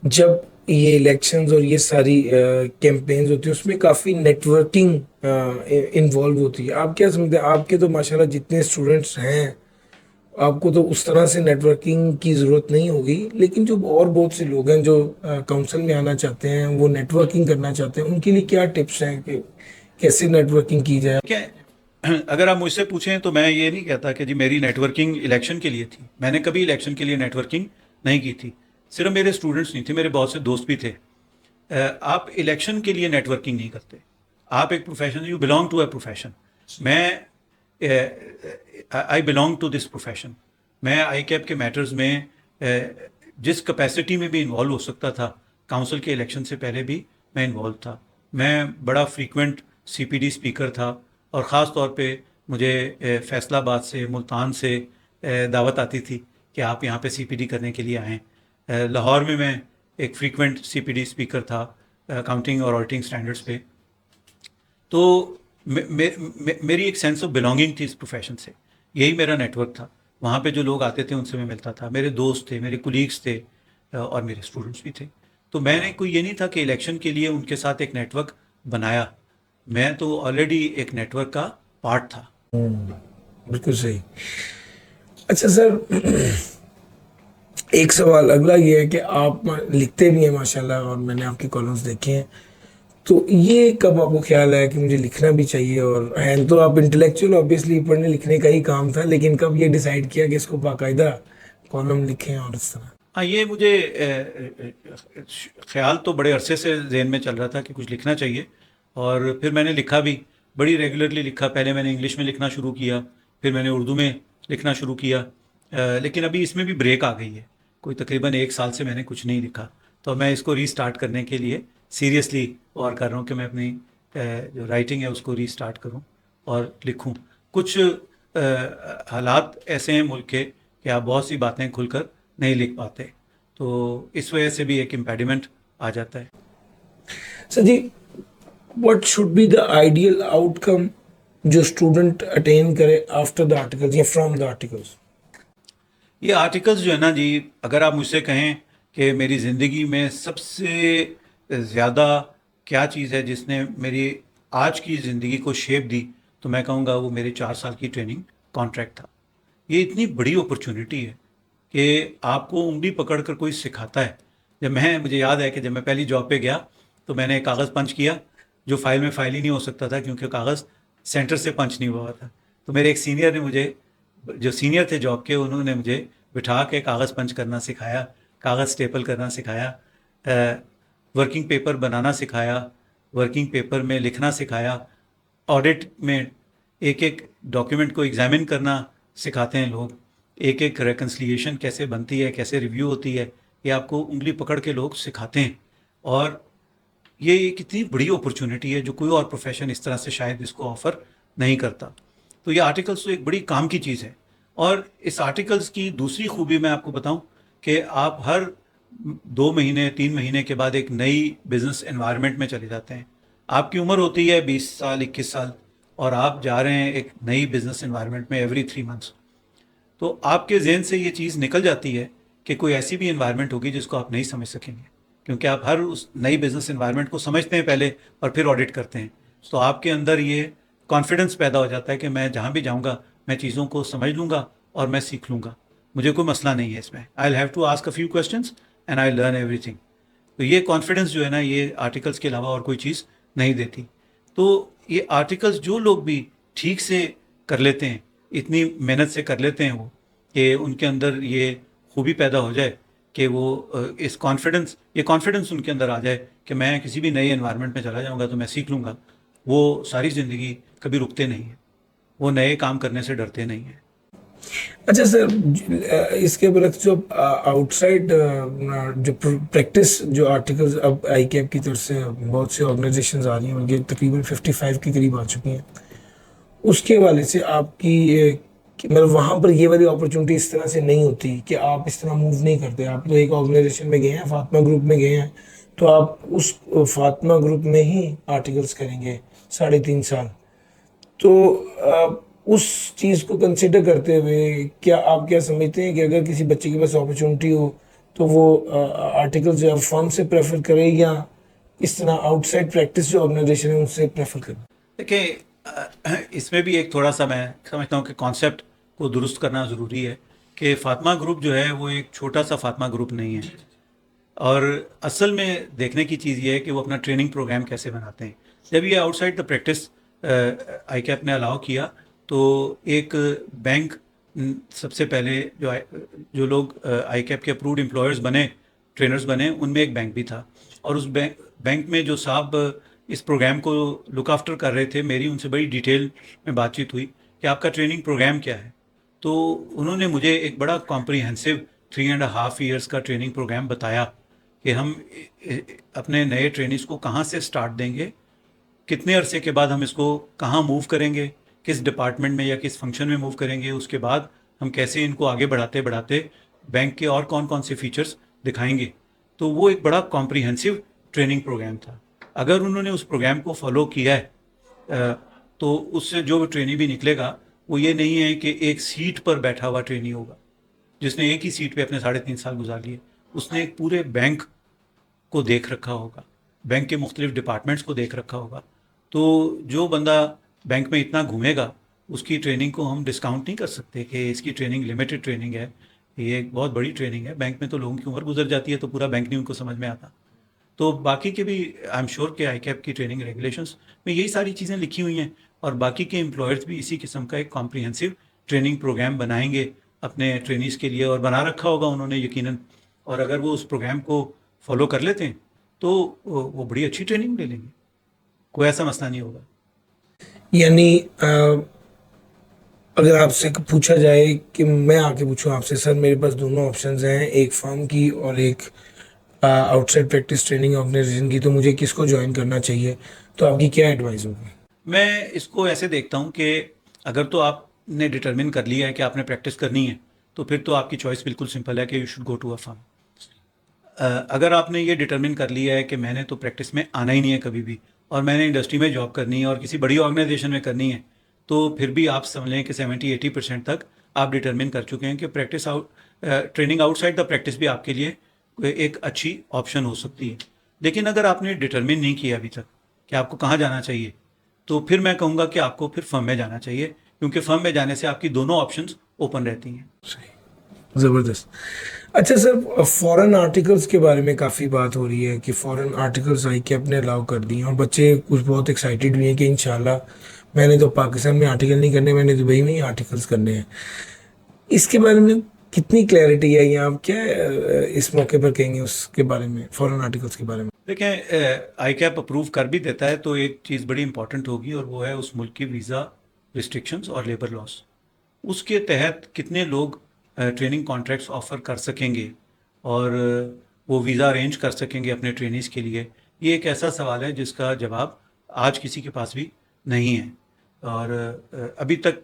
जब ये इलेक्शंस और ये सारी कैंपेन्स होती है उसमें काफ़ी नेटवर्किंग इन्वॉल्व होती है। आप क्या समझते हैं? आपके तो माशाल्लाह जितने स्टूडेंट्स हैं, आपको तो उस तरह से नेटवर्किंग की ज़रूरत नहीं होगी, लेकिन जो और बहुत से लोग हैं जो काउंसिल में आना चाहते हैं, वो नेटवर्किंग करना चाहते हैं, उनके लिए क्या टिप्स हैं कि कैसे नेटवर्किंग की जाए? क्या अगर आप मुझसे पूछें तो मैं ये नहीं कहता कि जी मेरी नेटवर्किंग इलेक्शन के लिए थी। मैंने कभी इलेक्शन के लिए नेटवर्किंग नहीं की थी। सिर्फ मेरे स्टूडेंट्स नहीं थे, मेरे बहुत से दोस्त भी थे। आप इलेक्शन के लिए नेटवर्किंग नहीं करते, आप एक profession, you belong to a profession. मैं I belong to this profession. मैं आई कैप के मैटर्स में जिस कैपेसिटी में भी इन्वॉल्व हो सकता था, काउंसिल के इलेक्शन से पहले भी मैं इन्वॉल्व था। मैं बड़ा फ्रीक्वेंट सीपीडी स्पीकर था, और ख़ास तौर पे मुझे फैसलाबाद से, मुल्तान से दावत आती थी कि आप यहाँ पे सीपीडी करने के लिए आएँ। लाहौर में मैं एक फ्रीक्वेंट सीपीडी स्पीकर था अकाउंटिंग और ऑडिटिंग स्टैंडर्ड्स पे। तो मेरी एक सेंस ऑफ बिलोंगिंग थी इस प्रोफेशन से, यही मेरा नेटवर्क था। वहाँ पे जो लोग आते थे उनसे मैं मिलता था, मेरे दोस्त थे, मेरे कुलीग्स थे, और मेरे स्टूडेंट्स भी थे। तो मैंने कोई ये नहीं था कि इलेक्शन के लिए उनके साथ एक नेटवर्क बनाया, मैं तो ऑलरेडी एक नेटवर्क का पार्ट था। बिल्कुल सही। अच्छा सर, एक सवाल अगला ये है कि आप लिखते भी हैं माशाल्लाह, और मैंने आपके कॉलम्स देखे हैं, तो ये कब आपको ख्याल आया कि मुझे लिखना भी चाहिए? और है तो आप इंटेलेक्चुअल, ऑब्वियसली पढ़ने लिखने का ही काम था, लेकिन कब ये डिसाइड किया कि इसको बाकायदा कॉलम लिखें और इस तरह? हाँ, ये मुझे ख्याल तो बड़े अरसे से जहन में चल रहा था कि कुछ लिखना चाहिए, और फिर मैंने लिखा भी, बड़ी रेगुलरली लिखा। पहले मैंने इंग्लिश में लिखना शुरू किया, फिर मैंने उर्दू में लिखना शुरू किया, लेकिन अभी इसमें भी ब्रेक आ गई है। कोई तकरीबन 1 साल से मैंने कुछ नहीं लिखा, तो मैं इसको रीस्टार्ट करने के लिए सीरियसली और कर रहा हूँ कि मैं अपनी जो राइटिंग है उसको रीस्टार्ट करूँ और लिखूँ। कुछ हालात ऐसे हैं मुल्क के कि आप बहुत सी बातें खुलकर नहीं लिख पाते, तो इस वजह से भी एक इम्पेडिमेंट आ जाता है। Sir ji, what should be the ideal outcome जो स्टूडेंट अटेन करे आफ्टर द आर्टिकल्स या फ्रॉम द आर्टिकल्स? ये आर्टिकल्स जो है ना जी, अगर आप मुझसे कहें कि मेरी ज़िंदगी में सबसे ज़्यादा क्या चीज़ है जिसने मेरी आज की ज़िंदगी को शेप दी, तो मैं कहूँगा वो मेरे 4 साल की ट्रेनिंग कॉन्ट्रैक्ट था। ये इतनी बड़ी अपॉर्चुनिटी है कि आपको उंगली पकड़ कर कोई सिखाता है। मुझे याद है कि जब मैं पहली जॉब पे गया तो मैंने एक कागज़ पंच किया, जो फाइल में फाइल ही नहीं हो सकता था क्योंकि कागज़ सेंटर से पंच नहीं हुआ था। तो मेरे एक सीनियर ने मुझे, जो सीनियर थे जॉब के, उन्होंने मुझे बिठा के कागज़ पंच करना सिखाया, कागज़ स्टेपल करना सिखाया, वर्किंग पेपर बनाना सिखाया, वर्किंग पेपर में लिखना सिखाया, ऑडिट में एक एक डॉक्यूमेंट को एग्जामिन करना सिखाते हैं लोग, एक एक रेकन्सिलिएशन कैसे बनती है, कैसे रिव्यू होती है, ये आपको उंगली पकड़ के लोग सिखाते हैं। और ये एक इतनी बड़ी अपॉर्चुनिटी है जो कोई और प्रोफेशन इस तरह से शायद इसको ऑफर नहीं करता। तो ये आर्टिकल्स तो एक बड़ी काम की चीज़ है। और इस आर्टिकल्स की दूसरी खूबी मैं आपको बताऊं कि आप हर 2 महीने 3 महीने के बाद एक नई बिजनेस एनवायरनमेंट में चले जाते हैं। आपकी उम्र होती है 20 साल 21 साल, और आप जा रहे हैं एक नई बिजनेस एनवायरनमेंट में एवरी 3 मंथ्स। तो आपके जहन से ये चीज़ निकल जाती है कि कोई ऐसी भी इन्वायरमेंट होगी जिसको आप नहीं समझ सकेंगे, क्योंकि आप हर उस नई बिजनेस इन्वायरमेंट को समझते हैं पहले और फिर ऑडिट करते हैं। तो आपके अंदर ये कॉन्फिडेंस पैदा हो जाता है कि मैं जहाँ भी जाऊँगा मैं चीज़ों को समझ लूँगा और मैं सीख लूँगा, मुझे कोई मसला नहीं है इसमें। I will have to ask a few questions and I learn everything. तो ये कॉन्फिडेंस जो है ना, ये आर्टिकल्स के अलावा और कोई चीज़ नहीं देती। तो ये आर्टिकल्स जो लोग भी ठीक से कर लेते हैं, इतनी मेहनत से कर लेते हैं वो, कि उनके अंदर ये खूबी पैदा हो जाए कि वो ये कॉन्फिडेंस उनके अंदर आ जाए कि मैं किसी भी नए एनवायरनमेंट में चला जाऊंगा तो मैं सीख लूँगा, वो सारी ज़िंदगी कभी रुकते नहीं हैं, वो नए काम करने से डरते नहीं हैं। अच्छा सर, इसके बरक्स जो आउटसाइड जो प्रैक्टिस जो आर्टिकल्स अब आई कैप की तरफ से बहुत सी ऑर्गेनाइजेशंस आ रही हैं, उनके तकरीबन 55 के करीब आ चुकी हैं, उसके हवाले से आपकी मतलब वहाँ पर ये वाली अपॉर्चुनिटी इस तरह से नहीं होती कि आप इस तरह मूव नहीं करते। आप तो एक ऑर्गेनाइजेशन में गए हैं, फातिमा ग्रुप में गए हैं, तो आप उस फातिमा ग्रुप में ही आर्टिकल्स करेंगे 3.5 साल। तो उस चीज़ को कंसिडर करते हुए क्या आप क्या समझते हैं कि अगर किसी बच्चे के पास अपॉर्चुनिटी हो तो वो आर्टिकल जो है फर्म से प्रेफर करे या इस तरह आउटसाइड प्रैक्टिस जो ऑर्गेनाइजेशन है उनसे प्रेफर करे? देखिए, इसमें भी एक थोड़ा सा मैं समझता हूँ कि कॉन्सेप्ट को दुरुस्त करना ज़रूरी है कि फातिमा ग्रुप जो है वो एक छोटा सा फातिमा ग्रुप नहीं है। और असल में देखने की चीज़ ये है कि वो अपना ट्रेनिंग प्रोग्राम कैसे बनाते हैं। जब ये outside the practice I cap ने अलाउ किया, तो एक बैंक सबसे पहले जो लोग आई कैप के अप्रूव्ड एम्प्लॉयर्स बने, ट्रेनर्स बने, उनमें एक बैंक भी था। और उस बैंक में जो साहब इस प्रोग्राम को लुक आफ्टर कर रहे थे, मेरी उनसे बड़ी डिटेल में बातचीत हुई कि आपका ट्रेनिंग प्रोग्राम क्या है। तो उन्होंने मुझे एक बड़ा कॉम्प्रिहेंसिव 3.5 years का ट्रेनिंग प्रोग्राम बताया कि हम अपने नए ट्रेनिस को कहाँ से स्टार्ट देंगे, कितने अरसे के बाद हम इसको कहाँ मूव करेंगे, किस डिपार्टमेंट में या किस फंक्शन में मूव करेंगे, उसके बाद हम कैसे इनको आगे बढ़ाते बढ़ाते बैंक के और कौन कौन से फीचर्स दिखाएंगे। तो वो एक बड़ा कॉम्प्रिहेंसिव ट्रेनिंग प्रोग्राम था। अगर उन्होंने उस प्रोग्राम को फॉलो किया है तो उससे जो ट्रेनी भी निकलेगा वो ये नहीं है कि एक सीट पर बैठा हुआ ट्रेनी होगा जिसने एक ही सीट पे अपने 3.5 साल गुजार लिए। उसने एक पूरे बैंक को देख रखा होगा, बैंक के मुख्तलिफ डिपार्टमेंट्स को देख रखा होगा। तो जो बंदा बैंक में इतना घूमेगा उसकी ट्रेनिंग को हम डिस्काउंट नहीं कर सकते कि इसकी ट्रेनिंग लिमिटेड ट्रेनिंग है, ये एक बहुत बड़ी ट्रेनिंग है। बैंक में तो लोगों की उम्र गुजर जाती है तो पूरा बैंक नहीं उनको समझ में आता। तो बाकी के भी आई एम श्योर कि आई कैप की ट्रेनिंग रेगुलेशंस में यही सारी चीज़ें लिखी हुई हैं, और बाकी के एम्प्लॉयर्स भी इसी किस्म का एक कॉम्प्रिहेंसिव ट्रेनिंग प्रोग्राम बनाएंगे अपने ट्रेनीज़ के लिए, और बना रखा होगा उन्होंने यकीनन। और अगर वो उस प्रोग्राम को फॉलो कर लेते हैं तो वो बड़ी अच्छी ट्रेनिंग ले लेंगे, कोई ऐसा मसला नहीं होगा। यानी अगर आपसे पूछा जाए कि मैं आके पूछूं आपसे, सर मेरे पास दोनों ऑप्शंस हैं, एक फर्म की और एक आउटसाइड प्रैक्टिस ट्रेनिंग ऑर्गेनाइजेशन की, तो मुझे किसको ज्वाइन करना चाहिए, तो आपकी क्या एडवाइस होगी? मैं इसको ऐसे देखता हूँ कि अगर तो आपने डिटरमिन कर लिया है कि आपने प्रैक्टिस करनी है तो फिर तो आपकी चॉइस बिल्कुल सिंपल है कि you should go to a firm. अगर आपने ये डिटरमिन कर लिया है कि मैंने तो प्रैक्टिस में आना ही नहीं है कभी भी, और मैंने इंडस्ट्री में जॉब करनी है और किसी बड़ी ऑर्गेनाइजेशन में करनी है, तो फिर भी आप समझ लें कि 70-80% तक आप डिटरमिन कर चुके हैं कि ट्रेनिंग आउटसाइड द प्रैक्टिस भी आपके लिए एक अच्छी ऑप्शन हो सकती है। लेकिन अगर आपने डिटरमिन नहीं किया अभी तक कि आपको कहाँ जाना चाहिए, तो फिर मैं कहूँगा कि आपको फिर फर्म में जाना चाहिए, क्योंकि फर्म में जाने से आपकी दोनों ऑप्शंस ओपन रहती हैं। सही, ज़बरदस्त। अच्छा सर, फॉरेन आर्टिकल्स के बारे में काफ़ी बात हो रही है कि फॉरेन आर्टिकल्स आई के अपने अलाउ कर दिए, और बच्चे कुछ बहुत एक्साइटेड भी हैं कि इंशाल्लाह मैंने तो पाकिस्तान में आर्टिकल नहीं करने, मैंने दुबई में ही आर्टिकल्स करने हैं। इसके बारे में कितनी क्लैरिटी है, या आप क्या इस मौके पर कहेंगे उसके बारे में, फॉरेन आर्टिकल्स के बारे में? देखें, आई कैप अप्रूव कर भी देता है तो एक चीज़ बड़ी इंपॉर्टेंट होगी, और वो है उस मुल्क की वीज़ा रिस्ट्रिक्शंस और लेबर लॉस। उसके तहत कितने लोग ट्रेनिंग कॉन्ट्रैक्ट्स ऑफर कर सकेंगे और वो वीज़ा अरेंज कर सकेंगे अपने ट्रेनीज़ के लिए, ये एक ऐसा सवाल है जिसका जवाब आज किसी के पास भी नहीं है। और अभी तक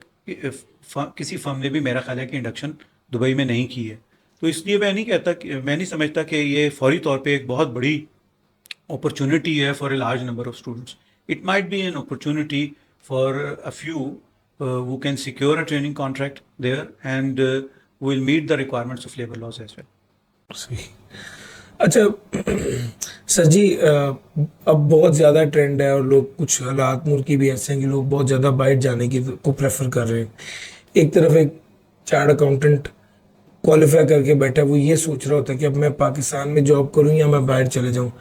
किसी फर्म ने भी मेरा ख्याल है कि इंडक्शन दुबई में नहीं की है। तो इसलिए मैं नहीं समझता कि ये फौरी तौर पे एक बहुत बड़ी opportunity है for a large number of students. It might be an opportunity for a few who can secure a training contract there and will meet the requirements of labor laws as well. सही। अच्छा sir जी, अब बहुत ज़्यादा trend है और लोग कुछ हालात मुल्क भी ऐसे हैं कि लोग बहुत ज़्यादा बाहर जाने की को प्रेफर कर रहे हैं। एक तरफ एक चार्ट अकाउंटेंट क्वालिफाई करके बैठा है, वो ये सोच रहा होता है कि अब मैं पाकिस्तान में जॉब करूं या मैं बाहर चले जाऊं।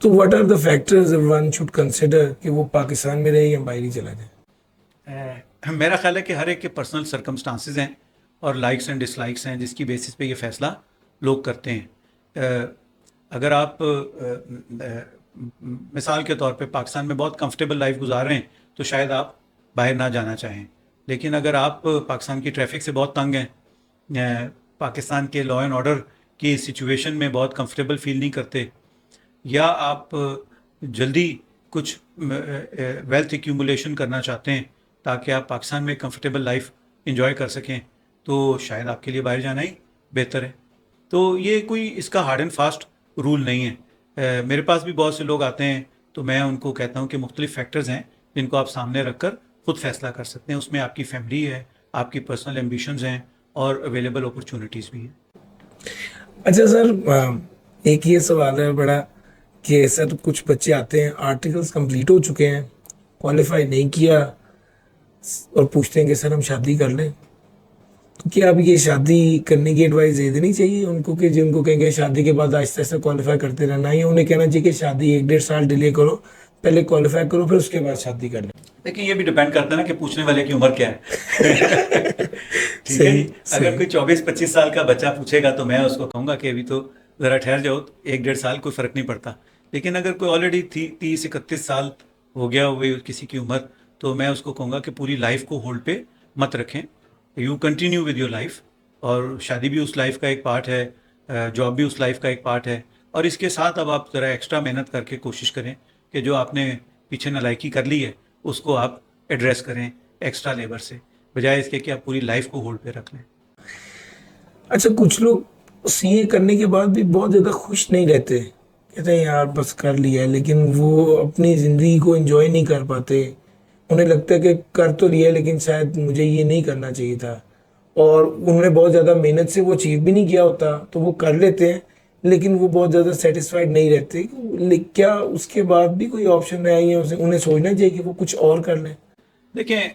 तो what are the factors one should consider कि वो पाकिस्तान में रहे या बाहर ही चला जाए? मेरा ख्याल है कि हर एक के पर्सनल सर्कमस्टांसेस हैं और लाइक्स एंड डिसलाइक्स हैं जिसकी बेसिस पे ये फैसला लोग करते हैं। अगर आप मिसाल के तौर पे पाकिस्तान में बहुत कंफर्टेबल लाइफ गुजार रहे हैं तो शायद आप बाहर ना जाना चाहें। लेकिन अगर आप पाकिस्तान की ट्रैफिक से बहुत तंग हैं, पाकिस्तान के लॉ एंड ऑर्डर की सिचुएशन में बहुत कंफर्टेबल फील नहीं करते, या आप जल्दी कुछ वेल्थ एक्यूमुलेशन करना चाहते हैं ताकि आप पाकिस्तान में कंफर्टेबल लाइफ एंजॉय कर सकें, तो शायद आपके लिए बाहर जाना ही बेहतर है। तो ये कोई इसका हार्ड एंड फास्ट रूल नहीं है। मेरे पास भी बहुत से लोग आते हैं तो मैं उनको कहता हूँ कि मुख्तलिफ फैक्टर्स हैं जिनको आप सामने रख कर खुद फैसला कर सकते हैं। उसमें आपकी फैमिली है, आपकी पर्सनल एम्बिशंस हैं और अवेलेबल अपॉर्चुनिटीज़ भी हैं। अच्छा सर, एक ये सवाल है बड़ा कि सर कुछ बच्चे आते हैं, आर्टिकल्स कंप्लीट हो चुके हैं, क्वालिफाई नहीं किया और पूछते हैं कि सर हम शादी कर लें। तो क्या अब ये शादी करने की एडवाइस दे देनी चाहिए उनको कि जिनको कहेंगे शादी के बाद आहिस्ता आहिस्ता क्वालिफाई करते रहना, या उन्हें कहना चाहिए कि शादी 1-1.5 साल डिले करो, पहले क्वालिफाई करो फिर उसके बाद शादी कर लें? लेकिन ये भी डिपेंड करता है ना कि पूछने वाले की उम्र क्या है। ठीक है, सही अगर कोई 24-25 साल का बच्चा पूछेगा तो मैं उसको कहूँगा कि अभी तो ज़रा ठहर जाओ, 1-1.5 साल कोई फ़र्क नहीं पड़ता। लेकिन अगर कोई ऑलरेडी 30-31 साल हो गया हुए किसी की उम्र, तो मैं उसको कहूँगा कि पूरी लाइफ को होल्ड पे मत रखें, you continue with your life. और शादी भी उस लाइफ का एक पार्ट है, जॉब भी उस लाइफ का एक पार्ट है। और इसके साथ अब आप ज़रा एक्स्ट्रा मेहनत करके कोशिश करें कि जो आपने पीछे नालायकी कर ली है उसको आप एड्रेस करें एक्स्ट्रा लेबर से, बजाय इसके कि आप पूरी लाइफ को होल्ड पे रख लें। अच्छा, कुछ लोग सीए करने के बाद भी बहुत ज़्यादा खुश नहीं रहते, कहते हैं यार बस कर लिया है, लेकिन वो अपनी ज़िंदगी को एंजॉय नहीं कर पाते। उन्हें लगता है कि कर तो लिया है लेकिन शायद मुझे ये नहीं करना चाहिए था, और उन्होंने बहुत ज़्यादा मेहनत से वो अचीव भी नहीं किया होता, तो वो कर लेते हैं लेकिन वो बहुत ज़्यादा सेटिस्फाइड नहीं रहते। क्या उसके बाद भी कोई ऑप्शन है या उन्हें सोचना चाहिए कि वो कुछ और कर लें? देखें,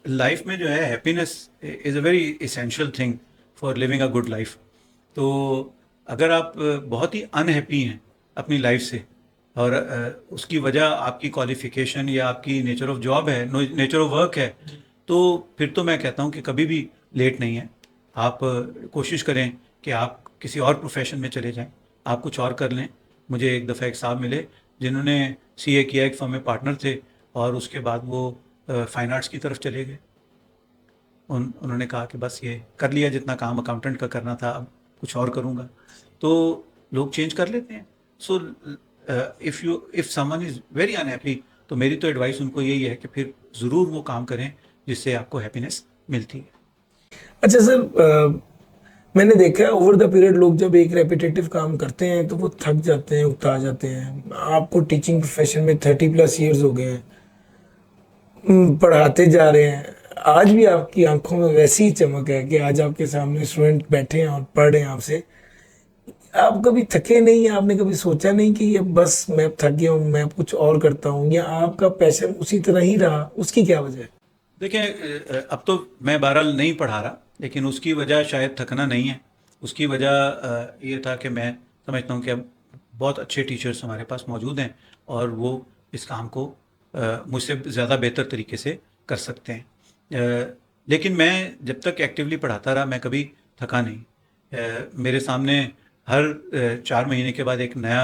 लाइफ में जो है happiness is a very essential thing for living a good life. तो अगर आप बहुत ही अनहैप्पी हैं अपनी लाइफ से और उसकी वजह आपकी क्वालिफिकेशन या आपकी नेचर ऑफ जॉब है, नेचर ऑफ वर्क है, तो फिर तो मैं कहता हूँ कि कभी भी लेट नहीं है। आप कोशिश करें कि आप किसी और प्रोफेशन में चले जाएं, आप कुछ और कर लें। मुझे एक दफ़ा एक साहब मिले जिन्होंने सीए किया, एक फर्म में पार्टनर थे, और उसके बाद वो फाइन आर्ट्स की तरफ चले गए। उन्होंने कहा कि बस ये कर लिया जितना काम अकाउंटेंट का करना था, अब कुछ और करूँगा। तो लोग चेंज कर लेते हैं। So if someone is very unhappy, तो मेरी तो एडवाइस उनको यही है कि फिर ज़रूर वो काम करें जिससे आपको हैप्पीनेस मिलती है। अच्छा सर, मैंने देखा है ओवर द पीरियड लोग जब एक रेपिटेटिव काम करते हैं तो वो थक जाते हैं, उकता जाते हैं। आपको टीचिंग प्रोफेशन में 30+ ईयर्स हो गए हैं, पढ़ाते जा रहे हैं, आज भी आपकी आंखों में वैसी ही चमक है कि आज आपके सामने स्टूडेंट बैठे हैं और पढ़ रहे हैं आपसे। आप कभी थके नहीं? आपने कभी सोचा नहीं कि ये बस मैं थक गया हूँ, मैं अब कुछ और करता हूँ, या आपका पैशन उसी तरह ही रहा? उसकी क्या वजह है? देखें, अब तो मैं बहरहाल नहीं पढ़ा रहा, लेकिन उसकी वजह शायद थकना नहीं है। उसकी वजह ये था कि मैं समझता हूँ कि अब बहुत अच्छे टीचर्स हमारे पास मौजूद हैं और वो इस काम को मुझसे ज़्यादा बेहतर तरीके से कर सकते हैं। लेकिन मैं जब तक एक्टिवली पढ़ाता रहा, मैं कभी थका नहीं। मेरे सामने हर 4 महीने के बाद एक नया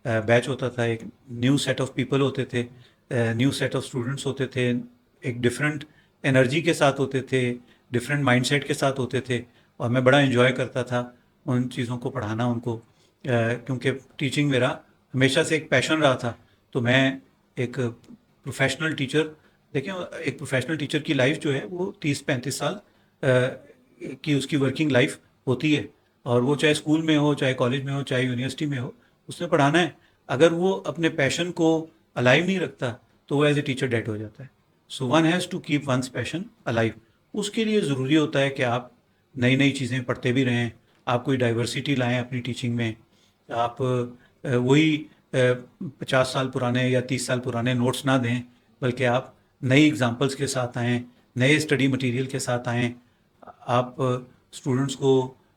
बैच होता था, एक न्यू सेट ऑफ पीपल होते थे, न्यू सेट ऑफ स्टूडेंट्स होते थे, एक डिफरेंट एनर्जी के साथ होते थे, डिफरेंट माइंडसेट के साथ होते थे, और मैं बड़ा एंजॉय करता था उन चीज़ों को पढ़ाना उनको, क्योंकि टीचिंग मेरा हमेशा से एक पैशन रहा था। तो मैं एक प्रोफेशनल टीचर, देखें एक प्रोफेशनल टीचर की लाइफ जो है वो 30-35 साल की उसकी वर्किंग लाइफ होती है, और वो चाहे स्कूल में हो, चाहे कॉलेज में हो, चाहे यूनिवर्सिटी में हो, उसने पढ़ाना है। अगर वो अपने पैशन को अलाइव नहीं रखता तो वो एज ए टीचर डेड हो जाता है। So one has to keep one's passion alive. उसके लिए ज़रूरी होता है कि आप नई नई चीज़ें पढ़ते भी रहें, आप कोई डाइवर्सिटी लाएं अपनी टीचिंग में। आप वही 50 साल पुराने या 30 साल पुराने नोट्स ना दें, बल्कि आप नई एग्जांपल्स के साथ आएँ, नए स्टडी मटेरियल के साथ आएँ। आप स्टूडेंट्स को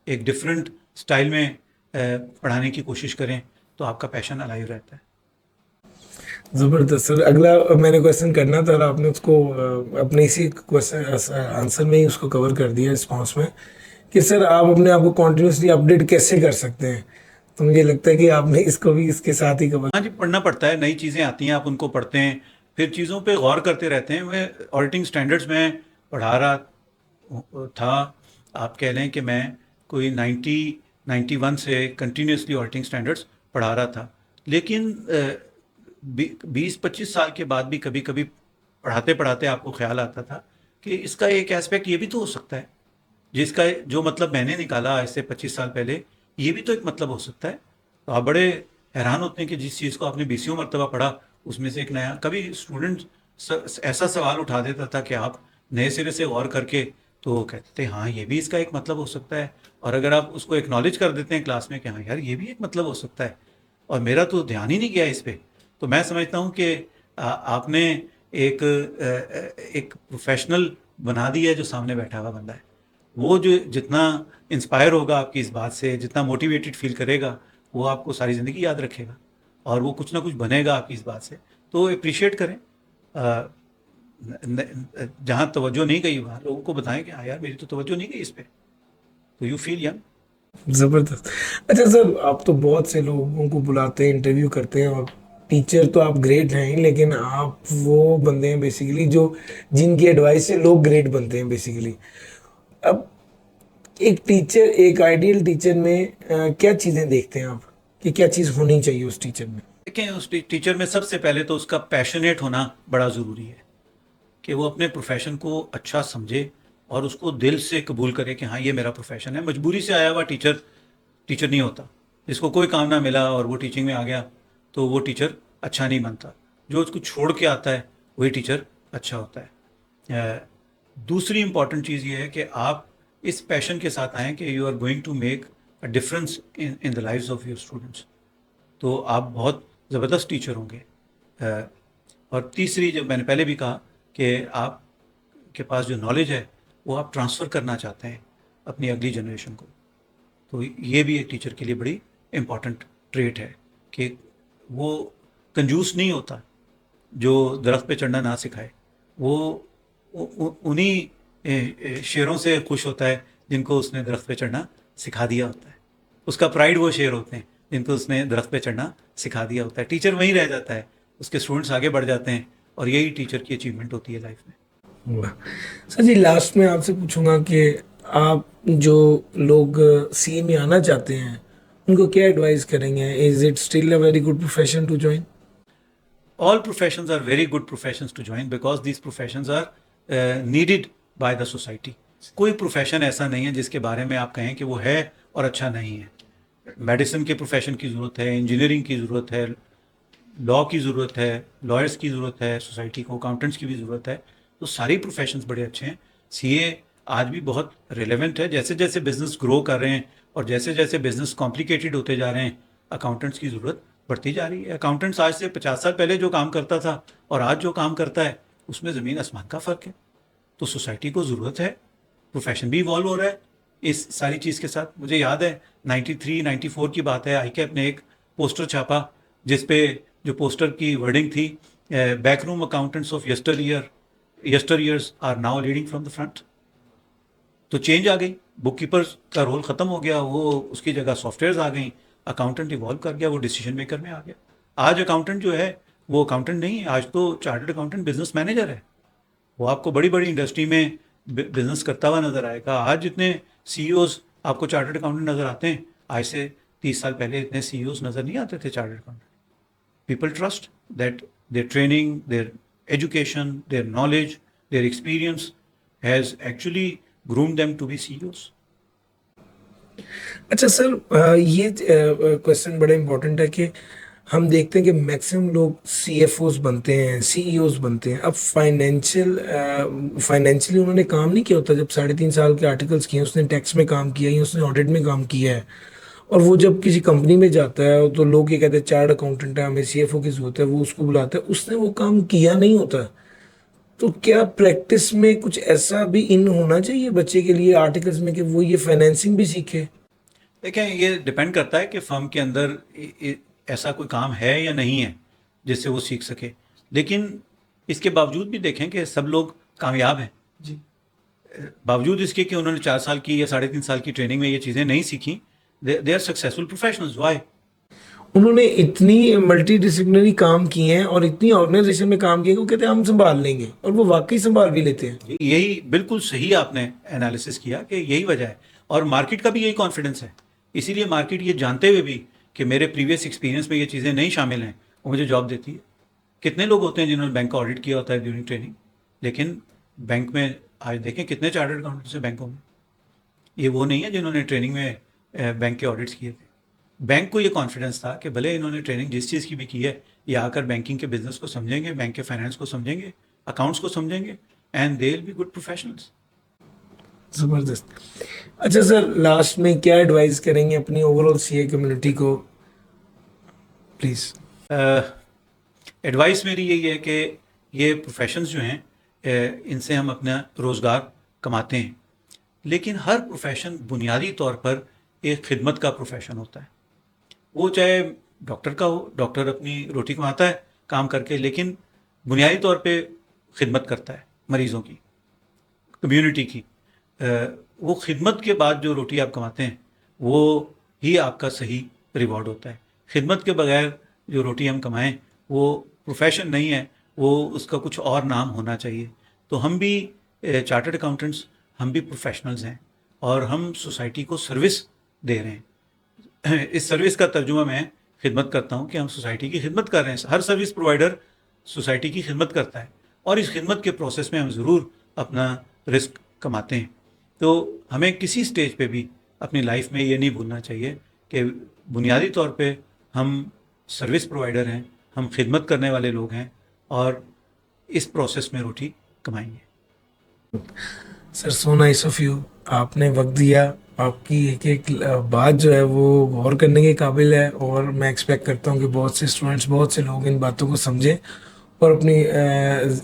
एक डिफरेंट स्टाइल में पढ़ाने की कोशिश करें, तो आपका पैशन अलाइव रहता है। ज़बरदस्त सर। अगला मैंने क्वेश्चन करना था और आपने उसको अपने इसी क्वेश्चन आंसर में ही उसको कवर कर दिया रिस्पॉन्स में, कि सर आप अपने आप को कॉन्टिन्यूसली अपडेट कैसे कर सकते हैं। तो मुझे लगता है कि आपने इसको भी इसके साथ ही कवर। हाँ जी, पढ़ना पड़ता है, नई चीज़ें आती हैं, आप उनको पढ़ते हैं, फिर चीज़ों पे गौर करते रहते हैं। मैं ऑडिटिंग स्टैंडर्ड्स में पढ़ा रहा था। आप कह लें कि मैं कोई 91 से कंटिन्यूसली ऑडिटिंग स्टैंडर्ड्स पढ़ा रहा था। लेकिन 20-25 साल के बाद भी कभी कभी पढ़ाते पढ़ाते आपको ख्याल आता था कि इसका एक एस्पेक्ट ये भी तो हो सकता है, जिसका जो मतलब मैंने निकाला आज से 25 साल पहले, ये भी तो एक मतलब हो सकता है। तो आप बड़े हैरान होते हैं कि जिस चीज़ को आपने 20वीं मरतबा पढ़ा, उसमें से एक नया, कभी स्टूडेंट ऐसा सवाल उठा देता था कि आप नए सिरे से गौर करके तो कहते थे हाँ ये भी इसका एक मतलब हो सकता है। और अगर आप उसको एक्नॉलेज कर देते हैं क्लास में कि हाँ यार ये भी एक मतलब हो सकता है, और मेरा तो ध्यान ही नहीं गया इस पे, तो मैं समझता हूँ कि आपने एक प्रोफेशनल बना दिया है जो सामने बैठा हुआ बंदा है। वो जो जितना इंस्पायर होगा आपकी इस बात से, जितना मोटिवेटेड फील करेगा, वो आपको सारी ज़िंदगी याद रखेगा, और वो कुछ ना कुछ बनेगा आपकी इस बात से। तो अप्रिशिएट करें। जहाँ तवज्जो नहीं गई वहाँ लोगों को बताएं कि हाँ यार मेरी तो तवज्जो नहीं गई इस पे, तो यू फील यंग। ज़बरदस्त। अच्छा सर, आप तो बहुत से लोगों को बुलाते हैं, इंटरव्यू करते हैं, और टीचर तो आप ग्रेट हैं ही, लेकिन आप वो बंदे हैं बेसिकली जो जिनकी एडवाइस से लोग ग्रेट बनते हैं बेसिकली। अब एक टीचर, एक आइडियल टीचर में क्या चीज़ें देखते हैं आप, कि क्या चीज़ होनी चाहिए उस टीचर में। देखें, उस टीचर में सबसे पहले तो उसका पैशनेट होना बड़ा ज़रूरी है, कि वो अपने प्रोफेशन को अच्छा समझे और उसको दिल से कबूल करे कि हाँ ये मेरा प्रोफेशन है। मजबूरी से आया हुआ टीचर टीचर नहीं होता। जिसको कोई काम ना मिला और वो टीचिंग में आ गया, तो वो टीचर अच्छा नहीं बनता। जो उसको छोड़ के आता है वही टीचर अच्छा होता है। दूसरी इंपॉर्टेंट चीज़ ये है कि आप इस पैशन के साथ आएँ कि you are going to make a difference in the lives of your students, तो आप बहुत ज़बरदस्त टीचर होंगे। और तीसरी, जो मैंने पहले भी कहा कि आप के पास जो नॉलेज है वो आप ट्रांसफ़र करना चाहते हैं अपनी अगली जनरेशन को, तो ये भी एक टीचर के लिए बड़ी इम्पॉर्टेंट ट्रेट है कि वो कंजूस नहीं होता जो दरख्त पे चढ़ना ना सिखाए। वो उन्हीं शेरों से खुश होता है जिनको उसने दरख्त पे चढ़ना सिखा दिया होता है। उसका प्राइड वो शेर होते हैं जिनको उसने दरख्त पे चढ़ना सिखा दिया होता है। टीचर वहीं रह जाता है, उसके स्टूडेंट्स आगे बढ़ जाते हैं, और यही टीचर की अचीवमेंट होती है लाइफ में। वाह। सर जी, लास्ट में आपसे पूछूंगा कि आप जो लोग सी में आना चाहते हैं उनको क्या एडवाइस करेंगे। Is it still a very good profession to join. All professions are very good professions to join because these professions are needed by the society. कोई प्रोफेशन ऐसा नहीं है जिसके बारे में आप कहें कि वो है और अच्छा नहीं है। मेडिसिन के प्रोफेशन की ज़रूरत है, इंजीनियरिंग की ज़रूरत है, लॉ की ज़रूरत है, लॉयर्स की ज़रूरत है, सोसाइटी को अकाउंटेंट्स की भी ज़रूरत है। तो सारी प्रोफेशंस बड़े अच्छे हैं। सीए आज भी बहुत रिलेवेंट है। जैसे जैसे बिजनेस ग्रो कर रहे हैं और जैसे जैसे बिजनेस कॉम्प्लिकेटेड होते जा रहे हैं, अकाउंटेंट्स की ज़रूरत बढ़ती जा रही है। अकाउंटेंट्स आज से 50 साल पहले जो काम करता था और आज जो काम करता है उसमें ज़मीन आसमान का फ़र्क है। तो सोसाइटी को ज़रूरत है, प्रोफेशन भी इवॉल्व हो रहा है इस सारी चीज़ के साथ। मुझे याद है 93-94 की बात है, आईकैप ने एक पोस्टर छापा जिस पे जो पोस्टर की वर्डिंग थी, backroom accountants of yesteryears are now leading from the front. तो चेंज आ गई, बुक कीपर का रोल ख़त्म हो गया, वो उसकी जगह सॉफ्टवेयर्स आ गई, अकाउंटेंट इवॉल्व कर गया, वो डिसीजन मेकर में आ गया। आज अकाउंटेंट जो है वो अकाउंटेंट नहीं है, आज तो चार्टर्ड अकाउंटेंट बिजनेस मैनेजर है। वो आपको बड़ी बड़ी इंडस्ट्री में बिजनेस करता हुआ नजर आएगा। आज जितने सीईओज आपको चार्टर्ड अकाउंटेंट नजर आते हैं, आज से 30 साल पहले इतने सीईओज नजर नहीं आते थे chartered accountant. people trust that their training, their education, their knowledge, their experience has actually groomed them to be CEOs. अच्छा सर, ये क्वेश्चन बड़ा इम्पोर्टेंट है कि हम देखते हैं कि मैक्सिमम लोग CFOs बनते हैं, CEOs बनते हैं। अब फाइनेंशियली उन्होंने काम नहीं किया होता। जब 3.5 साल के आर्टिकल्स किए, उसने टैक्स में काम किया या उसने ऑडिट में काम किया है, और वो जब किसी कंपनी में जाता है तो लोग ये कहते हैं चार्ट अकाउंटेंट है, हमें CFO की जरूरत है, वो उसको बुलाता है, उसने वो काम किया नहीं होता। तो क्या प्रैक्टिस में कुछ ऐसा भी इन होना चाहिए बच्चे के लिए आर्टिकल्स में कि वो ये फाइनेंसिंग भी सीखे? देखें, ये डिपेंड करता है कि फर्म के अंदर ऐसा कोई काम है या नहीं है जिससे वो सीख सके। लेकिन इसके बावजूद भी देखें कि सब लोग कामयाब हैं जी। बावजूद इसके कि उन्होंने 4 साल की या 3.5 साल की ट्रेनिंग में ये चीज़ें नहीं सीखी। They are successful professionals. Why? उन्होंने इतनी मल्टी डिसिप्लिनरी काम किए हैं और इतनी ऑर्गेनाइजेशन में काम किए कि वो कहते हैं हम संभाल लेंगे, और वो वाकई संभाल भी लेते हैं। यही बिल्कुल सही आपने एनालिसिस किया कि यही वजह है, और मार्केट का भी यही कॉन्फिडेंस है। इसीलिए मार्केट ये जानते हुए भी कि मेरे प्रीवियस एक्सपीरियंस में ये चीज़ें नहीं शामिल हैं, वो मुझे जॉब देती है। कितने लोग होते हैं जिन्होंने बैंक का ऑडिट किया होता है ड्यूरिंग ट्रेनिंग, लेकिन बैंक में आज देखें कितने चार्टर्ड अकाउंटेंट्स हैं बैंकों में। ये वो नहीं है जिन्होंने ट्रेनिंग में बैंक के ऑडिट्स किए थे। बैंक को ये कॉन्फिडेंस था कि भले इन्होंने ट्रेनिंग जिस चीज़ की भी की है, ये आकर बैंकिंग के बिजनेस को समझेंगे, बैंक के फाइनेंस को समझेंगे, अकाउंट्स को समझेंगे, and they will be good professionals. जबरदस्त। अच्छा सर, लास्ट में क्या एडवाइस करेंगे अपनी ओवरऑल CA कम्युनिटी को, प्लीज? एडवाइस मेरी यही है कि ये प्रोफेशंस जो हैं, इनसे हम अपना रोज़गार कमाते हैं, लेकिन हर प्रोफेशन बुनियादी तौर पर एक खिदमत का प्रोफेशन होता है। वो चाहे डॉक्टर का हो, डॉक्टर अपनी रोटी कमाता है काम करके, लेकिन बुनियादी तौर पे खिदमत करता है मरीज़ों की, कम्युनिटी की। वो खिदमत के बाद जो रोटी आप कमाते हैं वो ही आपका सही रिवॉर्ड होता है। खिदमत के बगैर जो रोटी हम कमाएं वो प्रोफेशन नहीं है, वो उसका कुछ और नाम होना चाहिए। तो हम भी चार्टर्ड अकाउंटेंट्स, हम भी प्रोफेशनल्स हैं, और हम सोसाइटी को सर्विस दे रहे हैं। इस सर्विस का तर्जुमा मैं खिदमत करता हूँ कि हम सोसाइटी की खिदमत कर रहे हैं। हर सर्विस प्रोवाइडर सोसाइटी की खिदमत करता है, और इस खिदमत के प्रोसेस में हम ज़रूर अपना रिस्क कमाते हैं। तो हमें किसी स्टेज पे भी अपनी लाइफ में ये नहीं भूलना चाहिए कि बुनियादी तौर पे हम सर्विस प्रोवाइडर हैं, हम खिदमत करने वाले लोग हैं, और इस प्रोसेस में रोटी कमाएंगे। Sir, so nice of you, आपने वक्त दिया। आपकी एक एक बात जो है वो गौर करने के काबिल है, और मैं एक्सपेक्ट करता हूँ कि बहुत से स्टूडेंट्स, बहुत से लोग इन बातों को समझें और अपनी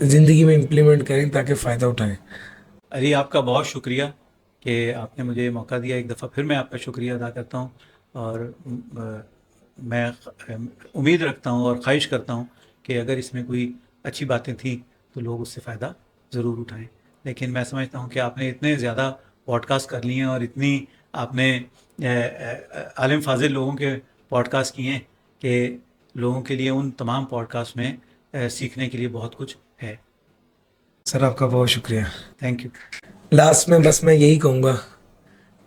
ज़िंदगी में इम्प्लीमेंट करें ताकि फ़ायदा उठाएं। अरे, आपका बहुत शुक्रिया कि आपने मुझे मौका दिया। एक दफ़ा फिर मैं आपका शुक्रिया अदा करता हूँ, और मैं उम्मीद रखता हूँ और ख्वाहिश करता हूँ कि अगर इसमें कोई अच्छी बातें थी तो लोग उससे फ़ायदा ज़रूर उठाएं। लेकिन मैं समझता हूँ कि आपने इतने ज़्यादा पॉडकास्ट कर लिए हैं, और इतनी आपने आलिम फाजिल लोगों के पॉडकास्ट किए हैं कि लोगों के लिए उन तमाम पॉडकास्ट में सीखने के लिए बहुत कुछ है। सर, आपका बहुत शुक्रिया। Thank you. लास्ट में बस मैं यही कहूँगा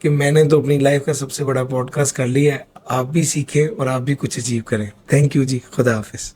कि मैंने तो अपनी लाइफ का सबसे बड़ा पॉडकास्ट कर लिया है। आप भी सीखें और आप भी कुछ अचीव करें। थैंक यू जी, खुदा हाफिज़।